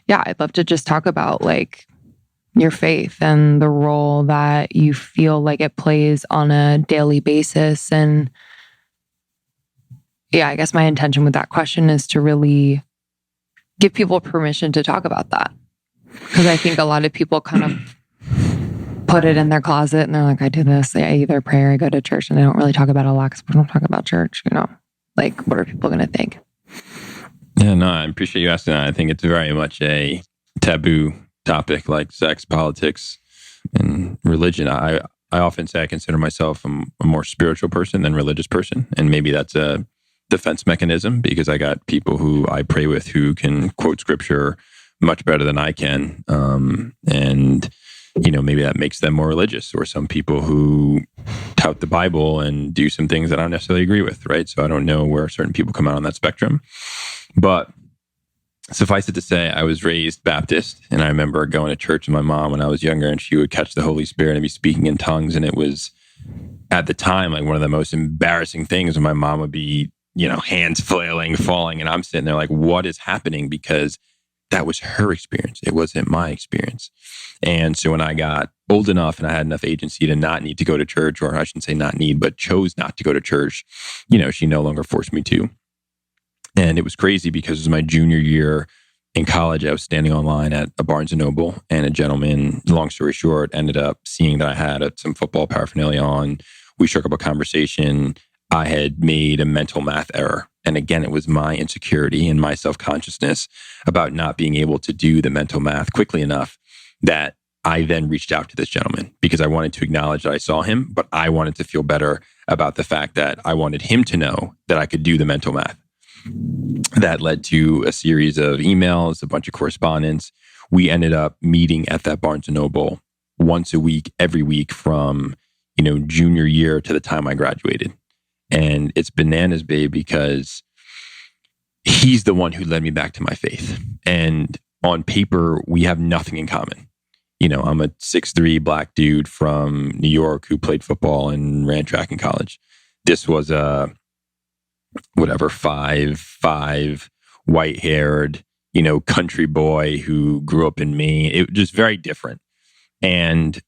yeah, I'd love to just talk about like your faith and the role that you feel like it plays on a daily basis. And yeah, I guess my intention with that question is to really give people permission to talk about that. Because I think a lot of people kind of put it in their closet and they're like, I do this. I either pray or I go to church, and they don't really talk about it a lot because we don't talk about church, like what are people going to think?
Yeah, no, I appreciate you asking that. I think it's very much a taboo topic like sex, politics, and religion. I often say I consider myself a more spiritual person than religious person. And maybe that's a defense mechanism because I got people who I pray with who can quote scripture much better than I can. And maybe that makes them more religious, or some people who tout the Bible and do some things that I don't necessarily agree with, right? So I don't know where certain people come out on that spectrum. But suffice it to say, I was raised Baptist, and I remember going to church with my mom when I was younger, and she would catch the Holy Spirit and be speaking in tongues. And it was, at the time, like one of the most embarrassing things when my mom would be, hands flailing, falling, and I'm sitting there like, what is happening? Because that was her experience. It wasn't my experience. And so when I got old enough and I had enough agency to not need to go to church, or I shouldn't say not need, but chose not to go to church, she no longer forced me to. And it was crazy because it was my junior year in college. I was standing online at a Barnes & Noble, and a gentleman, long story short, ended up seeing that I had some football paraphernalia on. We struck up a conversation. I had made a mental math error. And again, it was my insecurity and my self-consciousness about not being able to do the mental math quickly enough that I then reached out to this gentleman because I wanted to acknowledge that I saw him, but I wanted to feel better about the fact that I wanted him to know that I could do the mental math. That led to a series of emails, a bunch of correspondence. We ended up meeting at that Barnes & Noble once a week, every week from, junior year to the time I graduated. And it's bananas, babe, because he's the one who led me back to my faith. And on paper, we have nothing in common. I'm a 6'3" black dude from New York who played football and ran track in college. This was a 5'5", white-haired, country boy who grew up in Maine. It was just very different. And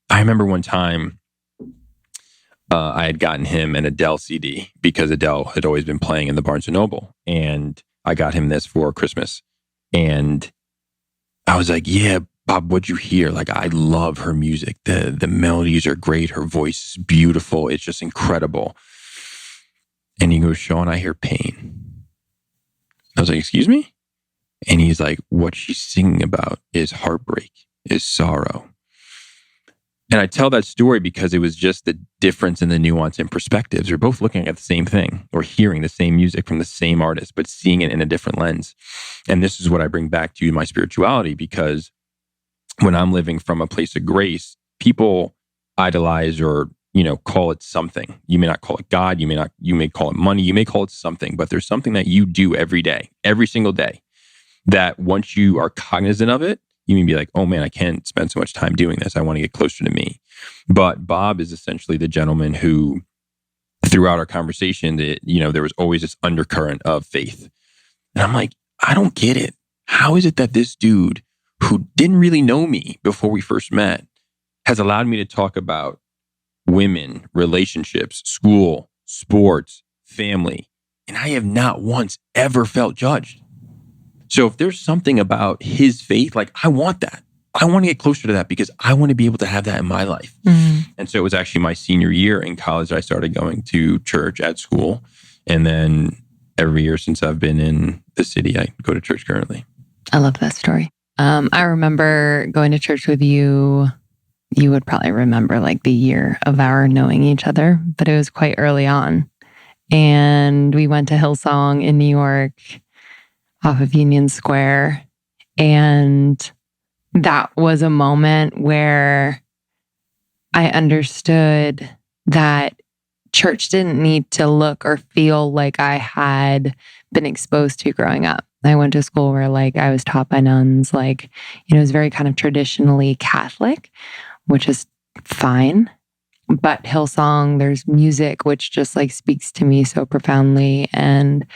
I remember one time I had gotten him an Adele CD because Adele had always been playing in the Barnes & Noble. And I got him this for Christmas. And I was like, yeah, Bob, what'd you hear? Like, I love her music. The melodies are great. Her voice is beautiful. It's just incredible. And he goes, Sean, I hear pain. I was like, excuse me? And he's like, what she's singing about is heartbreak, is sorrow. And I tell that story because it was just the difference in the nuance and perspectives. We're both looking at the same thing or hearing the same music from the same artist, but seeing it in a different lens. And this is what I bring back to my spirituality, because when I'm living from a place of grace, people idolize or, call it something. You may not call it God. You may call it money. You may call it something, but there's something that you do every day, every single day, that once you are cognizant of it, you may be like, oh man, I can't spend so much time doing this. I want to get closer to me. But Bob is essentially the gentleman who, throughout our conversation, there was always this undercurrent of faith. And I'm like, I don't get it. How is it that this dude who didn't really know me before we first met has allowed me to talk about women, relationships, school, sports, family, and I have not once ever felt judged? So if there's something about his faith, like, I want that. I want to get closer to that because I want to be able to have that in my life. Mm-hmm. And so it was actually my senior year in college that I started going to church at school. And then every year since I've been in the city, I go to church currently.
I love that story. I remember going to church with you. You would probably remember like the year of our knowing each other, but it was quite early on. And we went to Hillsong in New York off of Union Square. And that was a moment where I understood that church didn't need to look or feel like I had been exposed to growing up. I went to school where like I was taught by nuns, like, it was very kind of traditionally Catholic, which is fine. But Hillsong, there's music, which just like speaks to me so profoundly. And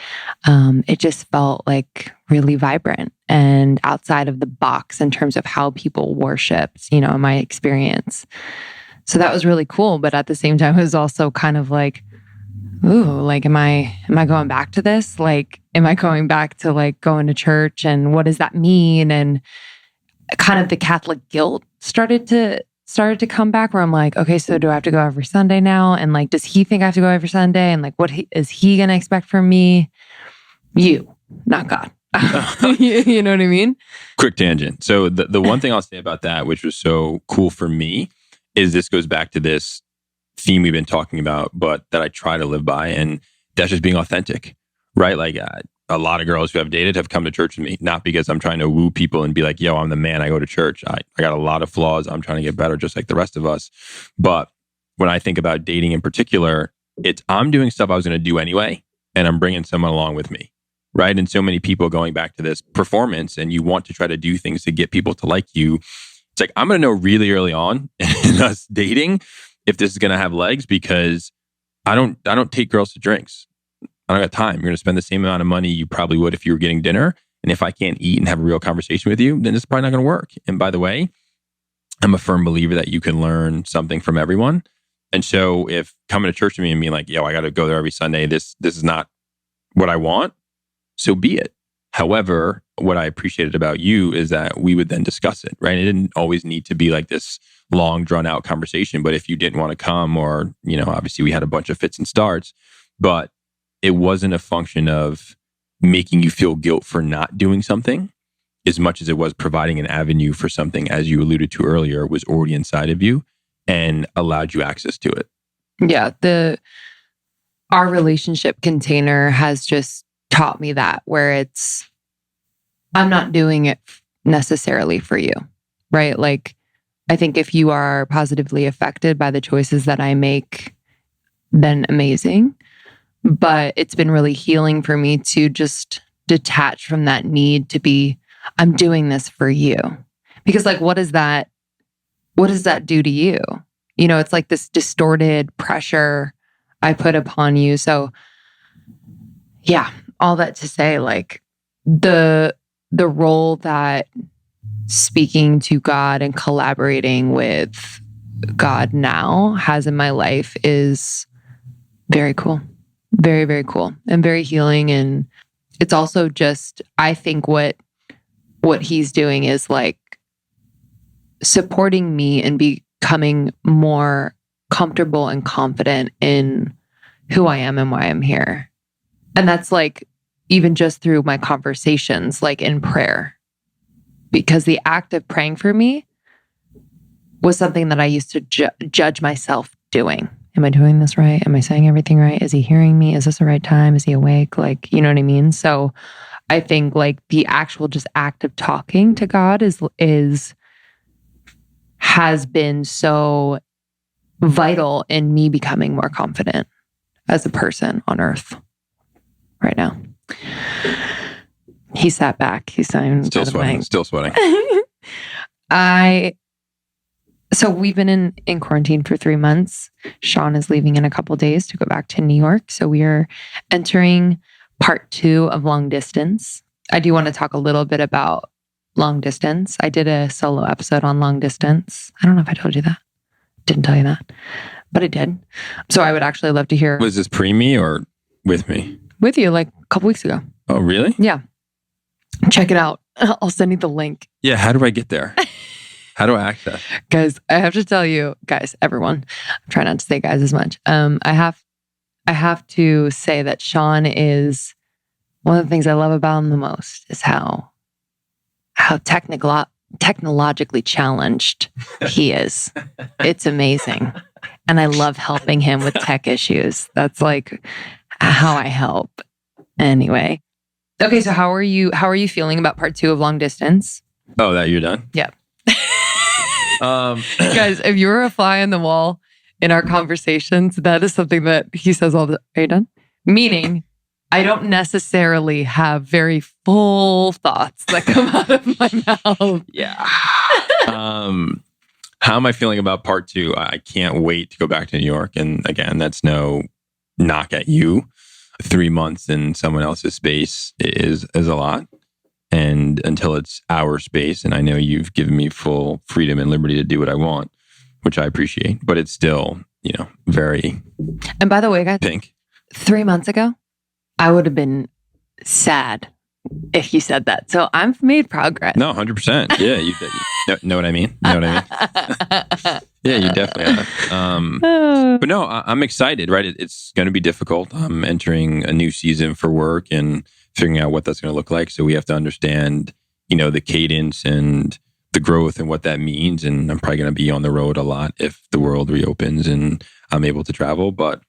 it just felt like really vibrant and outside of the box in terms of how people worshiped, in my experience. So that was really cool. But at the same time, it was also kind of like, ooh, like, am I going back to this? Like, am I going back to like going to church, and what does that mean? And kind of the Catholic guilt started to come back, where I'm like, okay, so do I have to go every Sunday now? And like, does he think I have to go every Sunday? And like, what is he going to expect from me? You, not God. You know what I mean?
Quick tangent. So the one thing I'll say about that, which was so cool for me, is this goes back to this theme we've been talking about, but that I try to live by. And that's just being authentic, right? Like a lot of girls who I've dated have come to church with me, not because I'm trying to woo people and be like, yo, I'm the man, I go to church. I got a lot of flaws. I'm trying to get better just like the rest of us. But when I think about dating in particular, I'm doing stuff I was going to do anyway, and I'm bringing someone along with me, right? And so many people going back to this performance, and you want to try to do things to get people to like you. It's like, I'm going to know really early on in us dating if this is going to have legs, because I don't take girls to drinks. I don't got time. You're going to spend the same amount of money you probably would if you were getting dinner. And if I can't eat and have a real conversation with you, then it's probably not going to work. And by the way, I'm a firm believer that you can learn something from everyone. And so if coming to church with me and being like, yo, I got to go there every Sunday, this is not what I want, so be it. However, what I appreciated about you is that we would then discuss it, right? It didn't always need to be like this long drawn out conversation. But if you didn't want to come, or, obviously we had a bunch of fits and starts, but it wasn't a function of making you feel guilt for not doing something as much as it was providing an avenue for something, as you alluded to earlier, was already inside of you and allowed you access to it.
Yeah. Our relationship container has just taught me that, where I'm not doing it necessarily for you, right? Like, I think if you are positively affected by the choices that I make, then amazing. But it's been really healing for me to just detach from that need to be, I'm doing this for you. Because like, what does that do to you? You know, it's like this distorted pressure I put upon you. So yeah, all that to say, like the role that speaking to God and collaborating with God now has in my life is very cool. Very, very cool and very healing. And it's also just, I think what he's doing is like supporting me and becoming more comfortable and confident in who I am and why I'm here. And that's like even just through my conversations, like in prayer, because the act of praying for me was something that I used to judge myself doing. Am I doing this right? Am I saying everything right? Is he hearing me? Is this the right time? Is he awake? Like, you know what I mean? So I think like the actual just act of talking to God has been so vital in me becoming more confident as a person on earth right now. He sat back. He's
still sweating. Still sweating.
So we've been in quarantine for 3 months. Sean is leaving in a couple of days to go back to New York. So we are entering part 2 of long distance. I do want to talk a little bit about long distance. I did a solo episode on long distance. I don't know if I told you that. Didn't tell you that, but I did. So I would actually love to hear.
Was this pre-me or with me?
With you, like a couple weeks ago.
Oh, really?
Yeah. Check it out. I'll send you the link.
Yeah. How do I get there? How do I access?
Guys, I have to tell you, guys, everyone, I'm trying not to say guys as much. I have to say that Sean is one of the things I love about him the most is how technologically challenged he is. It's amazing. And I love helping him with tech issues. That's like how I help. Anyway. Okay, so how are you feeling about part 2 of long distance?
Oh, that you're done?
Yeah. Guys, if you were a fly on the wall in our conversations, that is something that he says all the are you done? Meaning, I don't necessarily have very full thoughts that come out of my mouth.
Yeah. How am I feeling about part 2? I can't wait to go back to New York. And again, that's no knock at you. 3 months in someone else's space is a lot. And until it's our space, and I know you've given me full freedom and liberty to do what I want, which I appreciate, but it's still, very.
And by the way, guys,
pink.
3 months ago, I would have been sad if you said that. So I've made progress.
No, 100%. Yeah, you know what I mean. Know what I mean? Yeah, you definitely have. But no, I'm excited. Right, it's going to be difficult. I'm entering a new season for work and figuring out what that's going to look like. So we have to understand, the cadence and the growth and what that means. And I'm probably going to be on the road a lot if the world reopens and I'm able to travel. But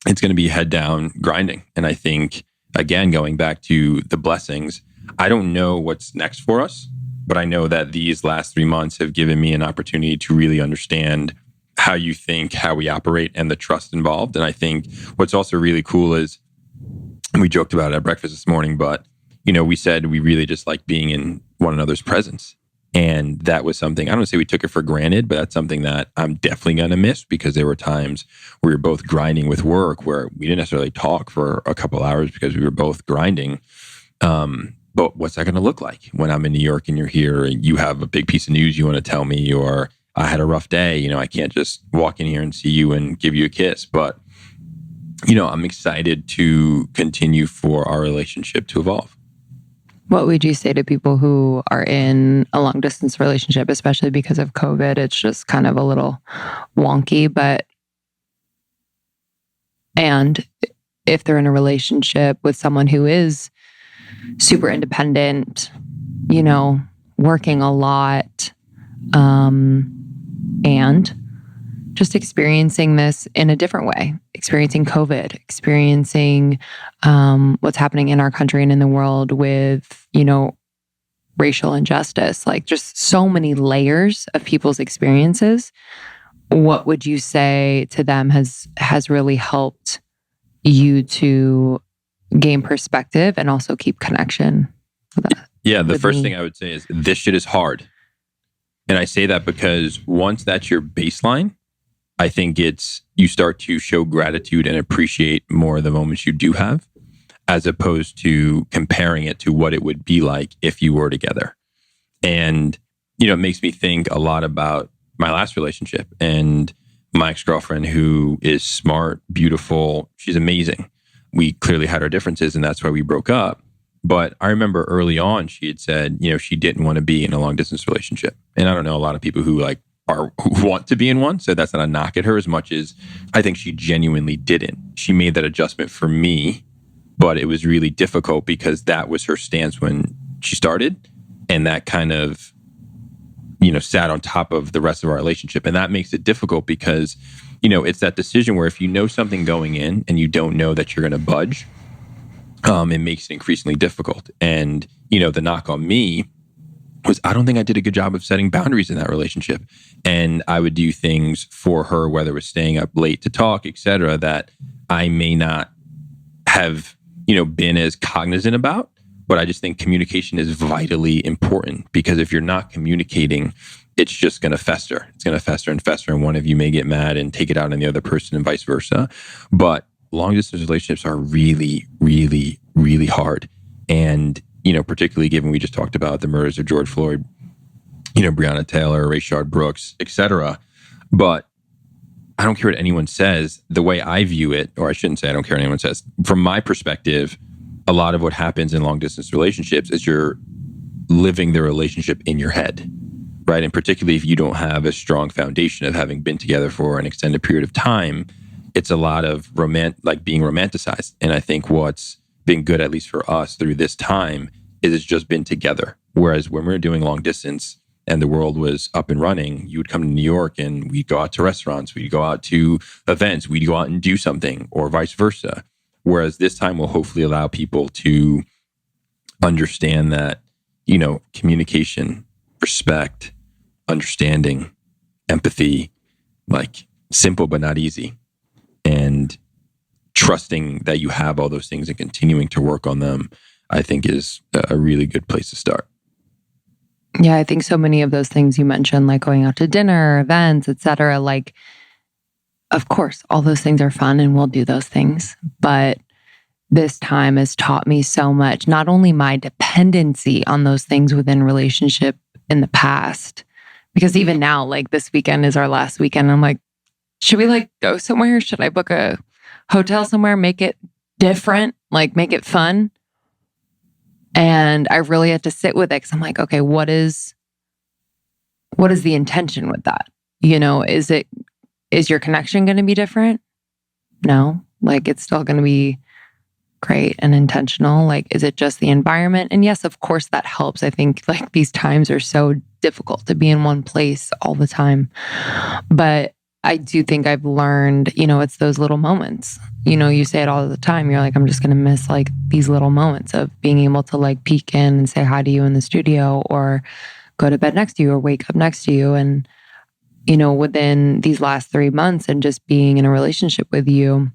it's going to be head down grinding. And I think, again, going back to the blessings, I don't know what's next for us, but I know that these last 3 months have given me an opportunity to really understand how you think, how we operate, and the trust involved. And I think what's also really cool is, we joked about it at breakfast this morning, but, we said we really just like being in one another's presence. And that was something, I don't say we took it for granted, but that's something that I'm definitely going to miss, because there were times we were both grinding with work where we didn't necessarily talk for a couple hours because we were both grinding. But what's that going to look like when I'm in New York and you're here and you have a big piece of news you want to tell me, or I had a rough day, I can't just walk in here and see you and give you a kiss. But, I'm excited to continue for our relationship to evolve.
What would you say to people who are in a long distance relationship, especially because of COVID? It's just kind of a little wonky, and if they're in a relationship with someone who is super independent, working a lot, and just experiencing this in a different way, experiencing COVID, experiencing what's happening in our country and in the world with, racial injustice, like just so many layers of people's experiences. What would you say to them has really helped you to gain perspective and also keep connection?
Yeah, the first thing I would say is this shit is hard. And I say that because once that's your baseline, I think you start to show gratitude and appreciate more of the moments you do have, as opposed to comparing it to what it would be like if you were together. And, it makes me think a lot about my last relationship and my ex-girlfriend, who is smart, beautiful. She's amazing. We clearly had our differences, and that's why we broke up. But I remember early on, she had said, she didn't want to be in a long distance relationship. And I don't know a lot of people who who want to be in one. So that's not a knock at her as much as I think she genuinely didn't. She made that adjustment for me, but it was really difficult because that was her stance when she started. And that kind of, sat on top of the rest of our relationship. And that makes it difficult because, it's that decision where if you know something going in and you don't know that you're going to budge, it makes it increasingly difficult. And, the knock on me was I don't think I did a good job of setting boundaries in that relationship. And I would do things for her, whether it was staying up late to talk, et cetera, that I may not have, been as cognizant about. But I just think communication is vitally important, because if you're not communicating, it's just going to fester. It's going to fester and fester. And one of you may get mad and take it out on the other person and vice versa. But long distance relationships are really, really, really hard. And, particularly given we just talked about the murders of George Floyd, Breonna Taylor, Rayshard Brooks, et cetera. But I don't care what anyone says. The way I view it, or I shouldn't say I don't care what anyone says. From my perspective, a lot of what happens in long distance relationships is you're living the relationship in your head, right? And particularly if you don't have a strong foundation of having been together for an extended period of time, it's a lot of being romanticized. And I think what's been good, at least for us through this time, is it's just been together. Whereas when we were doing long distance and the world was up and running, you would come to New York and we'd go out to restaurants, we'd go out to events, we'd go out and do something, or vice versa. Whereas this time will hopefully allow people to understand that, communication, respect, understanding, empathy, simple but not easy. And trusting that you have all those things and continuing to work on them, I think is a really good place to start.
Yeah, I think so many of those things you mentioned, like going out to dinner, events, et cetera, of course, all those things are fun and we'll do those things. But this time has taught me so much, not only my dependency on those things within relationship in the past, because even now, this weekend is our last weekend. I'm like, should we go somewhere? Should I book a hotel somewhere, make it different, make it fun? And I really had to sit with it because I'm like, okay, what is the intention with that? Is your connection going to be different? No, it's still going to be great and intentional. Is it just the environment? And yes, of course that helps. I think these times are so difficult to be in one place all the time. But I do think I've learned, it's those little moments. You say it all the time. You're I'm just going to miss these little moments of being able to peek in and say hi to you in the studio, or go to bed next to you, or wake up next to you. And, within these last 3 months and just being in a relationship with you,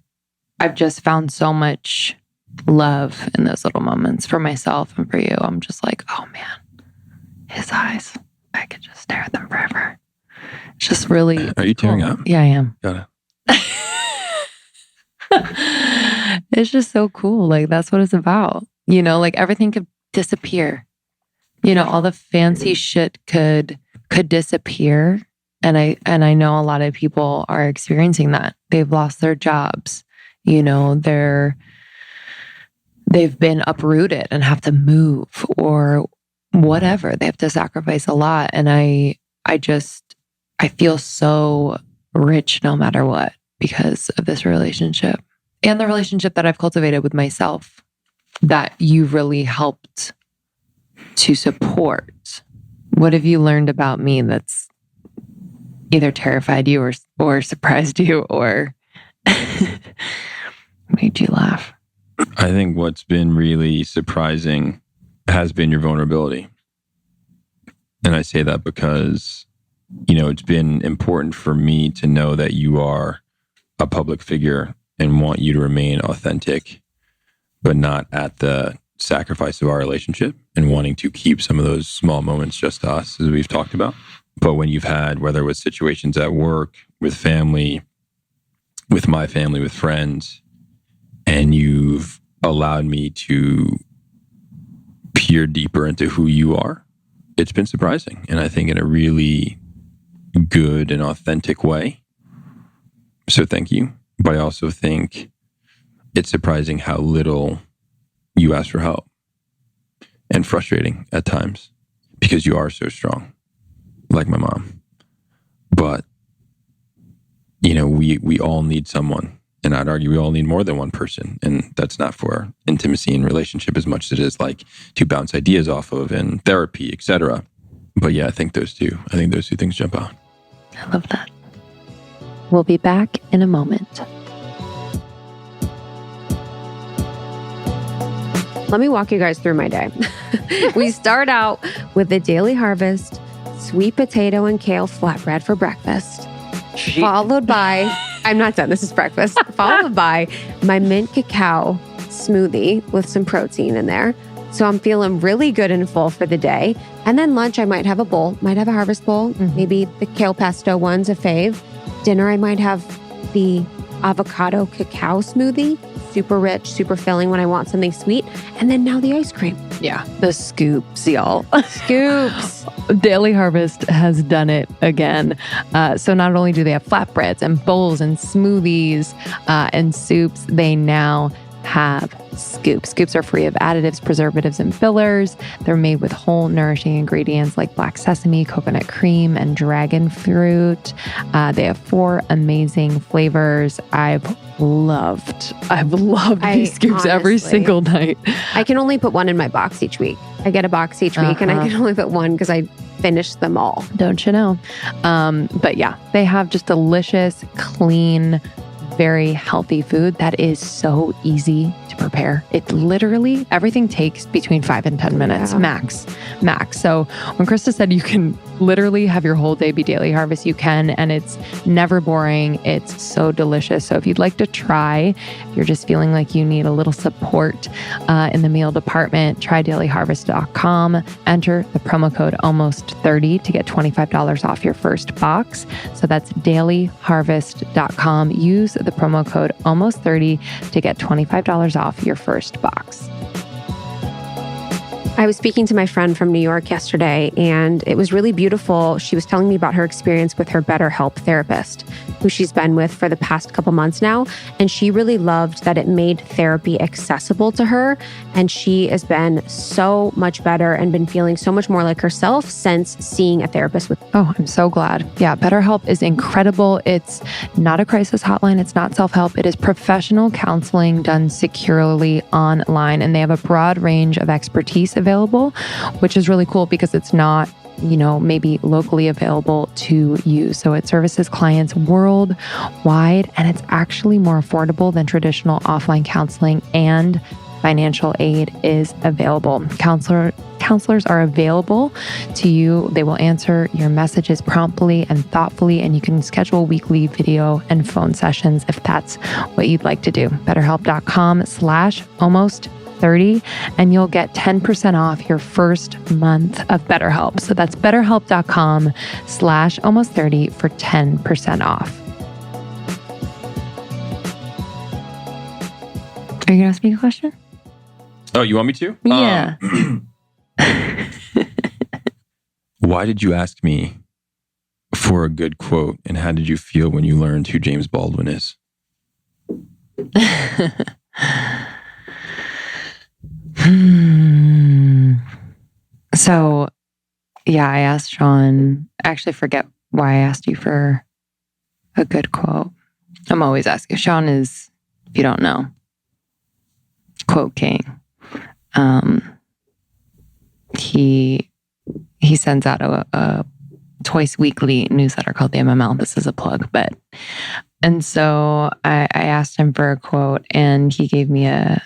I've just found so much love in those little moments for myself and for you. I'm just oh man, his eyes, I could just stare at them forever. It's just really
Are you tearing up?
Yeah, I am.
Got it.
It's just so cool. That's what it's about. Everything could disappear. All the fancy shit could disappear. And I know a lot of people are experiencing that. They've lost their jobs. They've been uprooted and have to move or whatever. They have to sacrifice a lot. And I feel so rich no matter what because of this relationship and the relationship that I've cultivated with myself that you really helped to support. What have you learned about me that's either terrified you or surprised you or made you laugh?
I think what's been really surprising has been your vulnerability. And I say that because, you know, it's been important for me to know that you are a public figure and want you to remain authentic, but not at the sacrifice of our relationship, and wanting to keep some of those small moments just to us, as we've talked about. But when you've had, whether it was situations at work, with family, with my family, with friends, and you've allowed me to peer deeper into who you are, it's been surprising. And I think in a really good and authentic way. So thank you. But I also think it's surprising how little you ask for help, and frustrating at times because you are so strong, like my mom. But, you know, we all need someone, and I'd argue we all need more than one person. And that's not for intimacy and relationship as much as it is like to bounce ideas off of and therapy, etc. But yeah, I think those two things jump out.
I love that. We'll be back in a moment.
Let me walk you guys through my day. We start out with the Daily Harvest sweet potato and kale flatbread for breakfast, followed by, I'm not done, this is breakfast, followed by my mint cacao smoothie with some protein in there. So I'm feeling really good and full for the day. And then lunch, I might have a bowl, might have a harvest bowl, maybe the kale pesto one's a fave. Dinner, I might have the avocado cacao smoothie. Super rich, super filling when I want something sweet. And then now the ice cream.
Yeah, the scoops, y'all.
Scoops.
Daily Harvest has done it again. So not only do they have flatbreads and bowls and smoothies and soups, they now have scoops. Scoops are free of additives, preservatives, and fillers. They're made with whole, nourishing ingredients like black sesame, coconut cream, and dragon fruit. They have 4 amazing flavors. I've loved these scoops every single night.
I can only put one in my box each week. I get a box each week, and I can only put one because I finished them all.
Don't you know? But yeah, they have just delicious, clean, very healthy food that is so easy to prepare. It literally, everything takes between 5 and 10 minutes, max. So when Krista said you can literally have your whole day be Daily Harvest, you can, and it's never boring. It's so delicious. So if you'd like to try, if you're just feeling like you need a little support in the meal department, try dailyharvest.com. Enter the promo code almost30 to get $25 off your first box. So that's dailyharvest.com. Use the promo code almost30 to get $25 off your first box.
I was speaking to my friend from New York yesterday, and it was really beautiful. She was telling me about her experience with her BetterHelp therapist, who she's been with for the past couple months now. And she really loved that it made therapy accessible to her. And she has been so much better and been feeling so much more like herself since seeing a therapist with.
Oh, I'm so glad. Yeah, BetterHelp is incredible. It's not a crisis hotline. It's not self-help. It is professional counseling done securely online. And they have a broad range of expertise available, which is really cool because it's not, maybe locally available to you. So it services clients worldwide, and it's actually more affordable than traditional offline counseling, and financial aid is available. Counselors are available to you. They will answer your messages promptly and thoughtfully, and you can schedule weekly video and phone sessions if that's what you'd like to do. BetterHelp.com/almost30, and you'll get 10% off your first month of BetterHelp. So that's BetterHelp.com/almost30 for 10% off. Are you going to ask me a question?
Oh, you want me to?
Yeah.
Why did you ask me for a good quote, and how did you feel when you learned who James Baldwin is?
So, yeah, I asked Sean. I actually forget why I asked you for a good quote. I'm always asking. Sean is, if you don't know, quote king. He sends out a twice weekly newsletter called the MML. This is a plug, and so I asked him for a quote, and he gave me a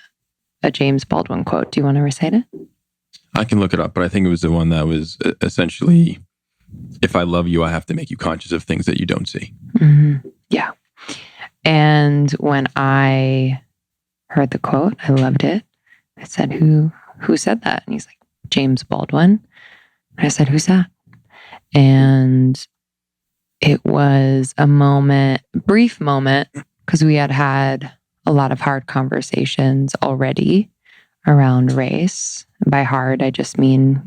James Baldwin quote. Do you want to recite it?
I can look it up, but I think it was the one that was essentially, if I love you, I have to make you conscious of things that you don't see.
Mm-hmm. Yeah. And when I heard the quote, I loved it. I said, who said that? And he's like, James Baldwin. And I said, who's that? And it was a moment, brief moment, because we had a lot of hard conversations already around race. By hard, I just mean,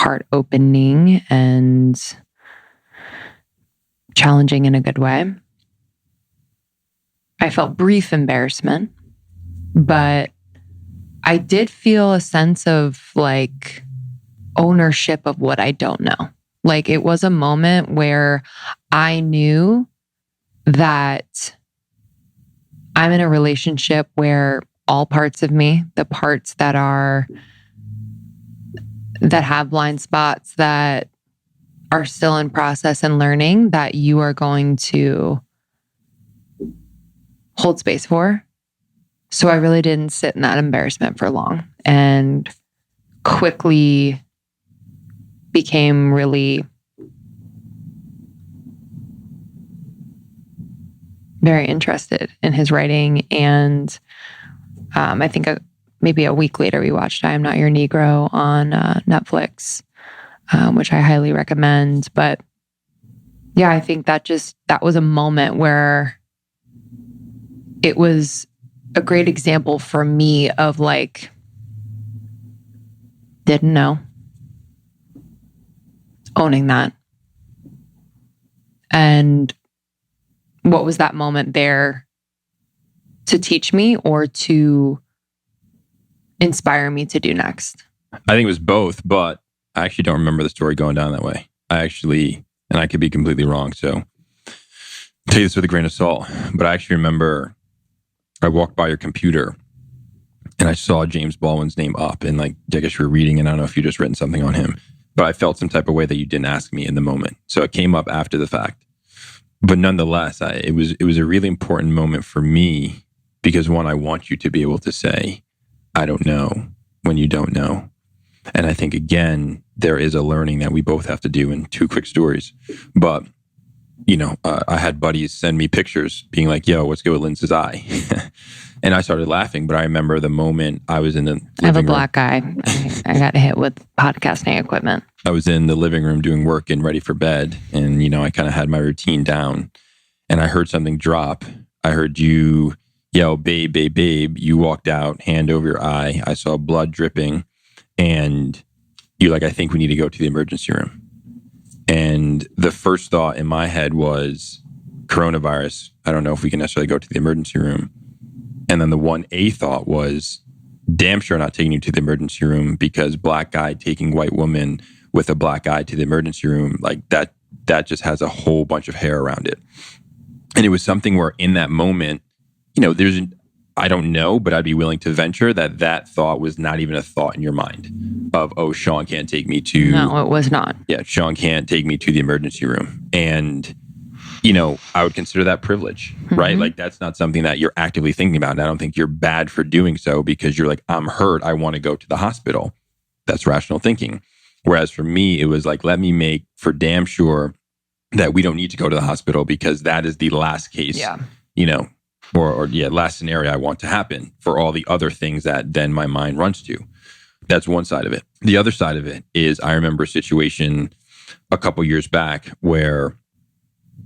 heart opening and challenging in a good way. I felt brief embarrassment, but I did feel a sense of like ownership of what I don't know. Like it was a moment where I knew that I'm in a relationship where all parts of me, the parts that have blind spots, that are still in process and learning, that you are going to hold space for. So I really didn't sit in that embarrassment for long and quickly became really very interested in his writing. And I think maybe a week later we watched I Am Not Your Negro on Netflix, which I highly recommend. But yeah, I think that was a moment where it was a great example for me of like, didn't know, owning that. And what was that moment there to teach me or to inspire me to do next?
I think it was both, but I actually don't remember the story going down that way. And I could be completely wrong, so I'll tell you this with a grain of salt, but I actually remember I walked by your computer and I saw James Baldwin's name up, and like, I guess you were reading, and I don't know if you just written something on him, but I felt some type of way that you didn't ask me in the moment. So it came up after the fact. But nonetheless, it was a really important moment for me because one, I want you to be able to say, I don't know when you don't know. And I think, again, there is a learning that we both have to do in two quick stories. But, I had buddies send me pictures being like, yo, what's good with Lindsey's eye? And I started laughing. But I remember the moment I was in the living room.
I have a black eye. I got hit with podcasting equipment.
I was in the living room doing work and ready for bed. And, I kind of had my routine down. And I heard something drop. I heard you yell, babe, babe, babe. You walked out, hand over your eye. I saw blood dripping. And you're like, I think we need to go to the emergency room. And the first thought in my head was coronavirus. I don't know if we can necessarily go to the emergency room. And then the 1A thought was, damn sure not taking you to the emergency room, because black guy taking white woman with a black eye to the emergency room, like that just has a whole bunch of hair around it. And it was something where in that moment, I don't know, but I'd be willing to venture that thought was not even a thought in your mind of, oh, Sean can't take me to...
No, it was not.
Yeah, Sean can't take me to the emergency room. And, I would consider that privilege, right? Mm-hmm. Like, that's not something that you're actively thinking about. And I don't think you're bad for doing so because you're like, I'm hurt. I want to go to the hospital. That's rational thinking. Whereas for me, it was like, let me make for damn sure that we don't need to go to the hospital because that is the last case, or last scenario I want to happen for all the other things that then my mind runs to. That's one side of it. The other side of it is I remember a situation a couple years back where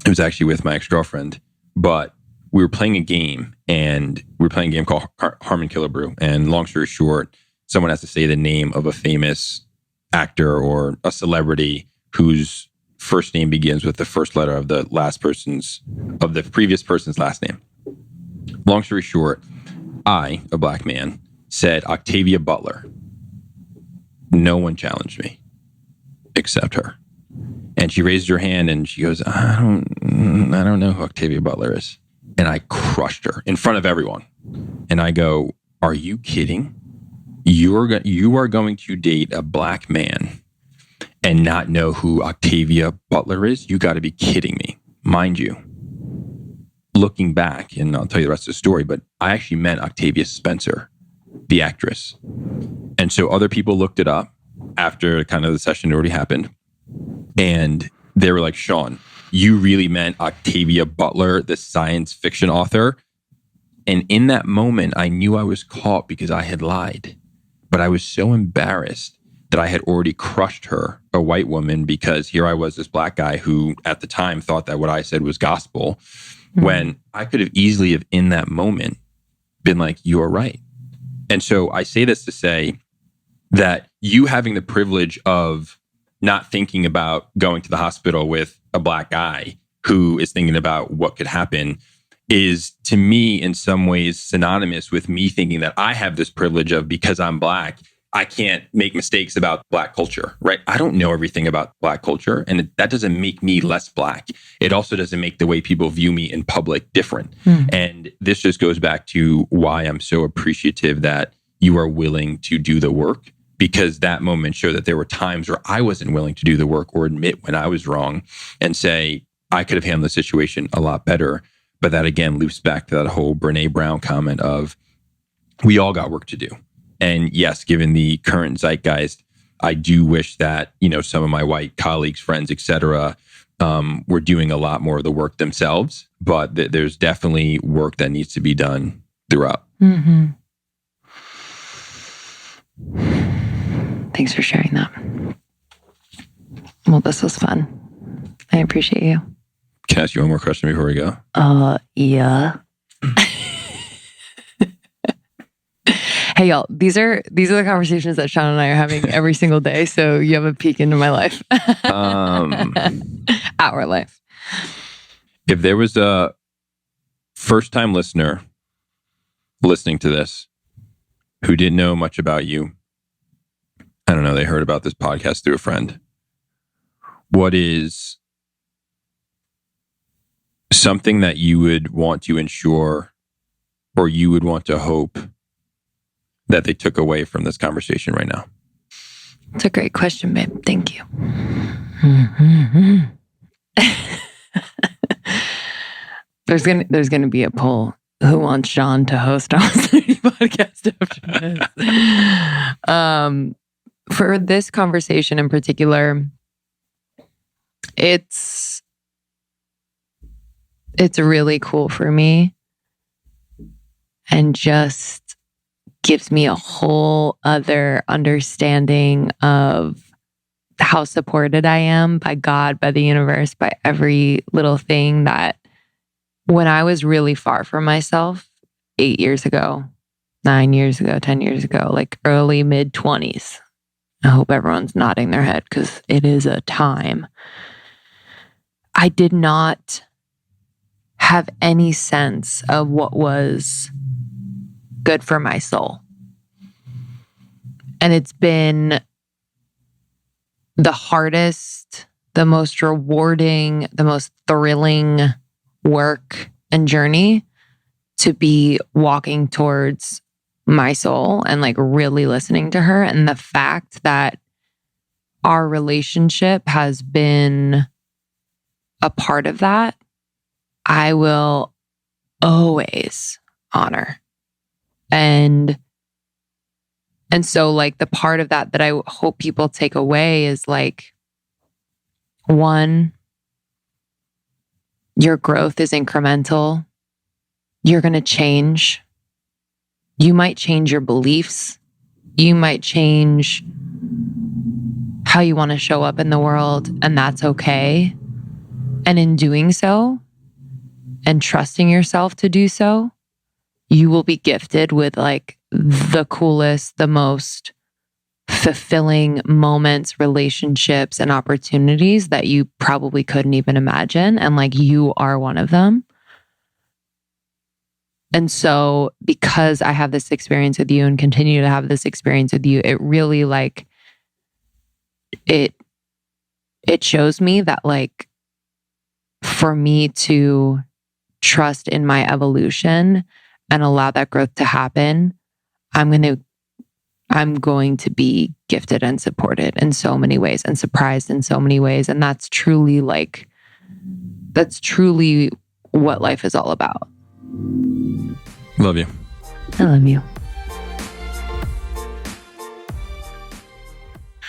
it was actually with my ex-girlfriend, but we were playing a game, and we were playing a game called Harmon Killebrew. And long story short, someone has to say the name of a famous actor or a celebrity whose first name begins with the first letter of the previous person's last name. Long story short, I, a black man, said Octavia Butler. No one challenged me except her. And she raised her hand and she goes, I don't know who Octavia Butler is. And I crushed her in front of everyone. And I go, are you kidding? You are going to date a black man and not know who Octavia Butler is? You got to be kidding me. Mind you, looking back, and I'll tell you the rest of the story, but I actually met Octavia Spencer, the actress. And so other people looked it up after kind of the session already happened. And they were like, Sean, you really meant Octavia Butler, the science fiction author. And in that moment, I knew I was caught because I had lied. But I was so embarrassed that I had already crushed her, a white woman, because here I was, this black guy who at the time thought that what I said was gospel, when I could have easily have in that moment been like, you're right. And so I say this to say that you having the privilege of not thinking about going to the hospital with a black guy who is thinking about what could happen is, to me, in some ways synonymous with me thinking that I have this privilege of, because I'm black, I can't make mistakes about black culture, right? I don't know everything about black culture, and that doesn't make me less black. It also doesn't make the way people view me in public different. And this just goes back to why I'm so appreciative that you are willing to do the work, because that moment showed that there were times where I wasn't willing to do the work or admit when I was wrong and say, I could have handled the situation a lot better. But that again loops back to that whole Brene Brown comment of, we all got work to do. And yes, given the current zeitgeist, I do wish that, some of my white colleagues, friends, et cetera, were doing a lot more of the work themselves. But there's definitely work that needs to be done throughout.
Thanks for sharing that. Well, this was fun. I appreciate you.
Can I ask you one more question before we go?
Yeah. Hey, y'all, these are the conversations that Sean and I are having every single day. So you have a peek into my life. Our life.
If there was a first-time listener listening to this who didn't know much about you, I don't know, they heard about this podcast through a friend, what is something that you would want to ensure, or you would want to hope that they took away from this conversation right now?
It's a great question, babe. Thank you. There's gonna be a poll. Who wants Sean to host our podcast after this? For this conversation in particular, it's really cool for me, and just gives me a whole other understanding of how supported I am by God, by the universe, by every little thing, that when I was really far from myself 8 years ago, 9 years ago, 10 years ago, like early mid-20s. I hope everyone's nodding their head because it is a time. I did not have any sense of what was good for my soul. And it's been the hardest, the most rewarding, the most thrilling work and journey to be walking towards my soul and like really listening to her. And the fact that our relationship has been a part of that, I will always honor. And so like the part of that I hope people take away is like, one, your growth is incremental. You're going to change. You might change your beliefs. You might change how you want to show up in the world, and that's okay. And in doing so, and trusting yourself to do so, you will be gifted with like the coolest, the most fulfilling moments, relationships, and opportunities that you probably couldn't even imagine. And like, you are one of them. And so because I have this experience with you and continue to have this experience with you, it really like, it shows me that like, for me to trust in my evolution and allow that growth to happen, I'm going to be gifted and supported in so many ways and surprised in so many ways. And that's truly what life is all about.
Love you.
I love you.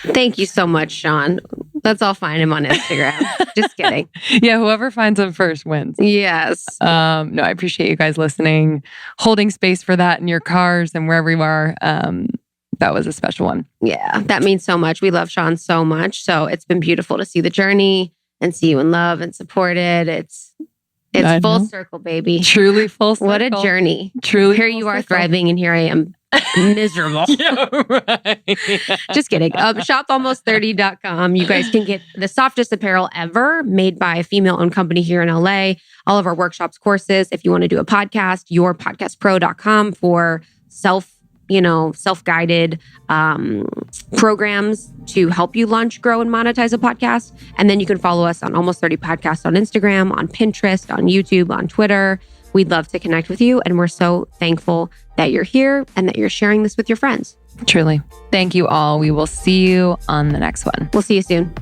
Thank you so much, Sean. Let's all find him on Instagram. Just kidding.
Yeah, whoever finds him first wins.
Yes.
No, I appreciate you guys listening, holding space for that in your cars and wherever you are. That was a special one.
Yeah, that means so much. We love Sean so much. So it's been beautiful to see the journey and see you in love and supported. It's full circle, baby.
Truly full circle.
What a journey.
Truly.
Here you are thriving and here I am miserable.
Yeah, right.
Just kidding. Shop almost30.com. You guys can get the softest apparel ever made by a female-owned company here in LA. All of our workshops, courses. If you want to do a podcast, yourpodcastpro.com for self-guided programs to help you launch, grow, and monetize a podcast. And then you can follow us on Almost 30 Podcasts on Instagram, on Pinterest, on YouTube, on Twitter. We'd love to connect with you. And we're so thankful that you're here and that you're sharing this with your friends.
Truly. Thank you all. We will see you on the next one.
We'll see you soon.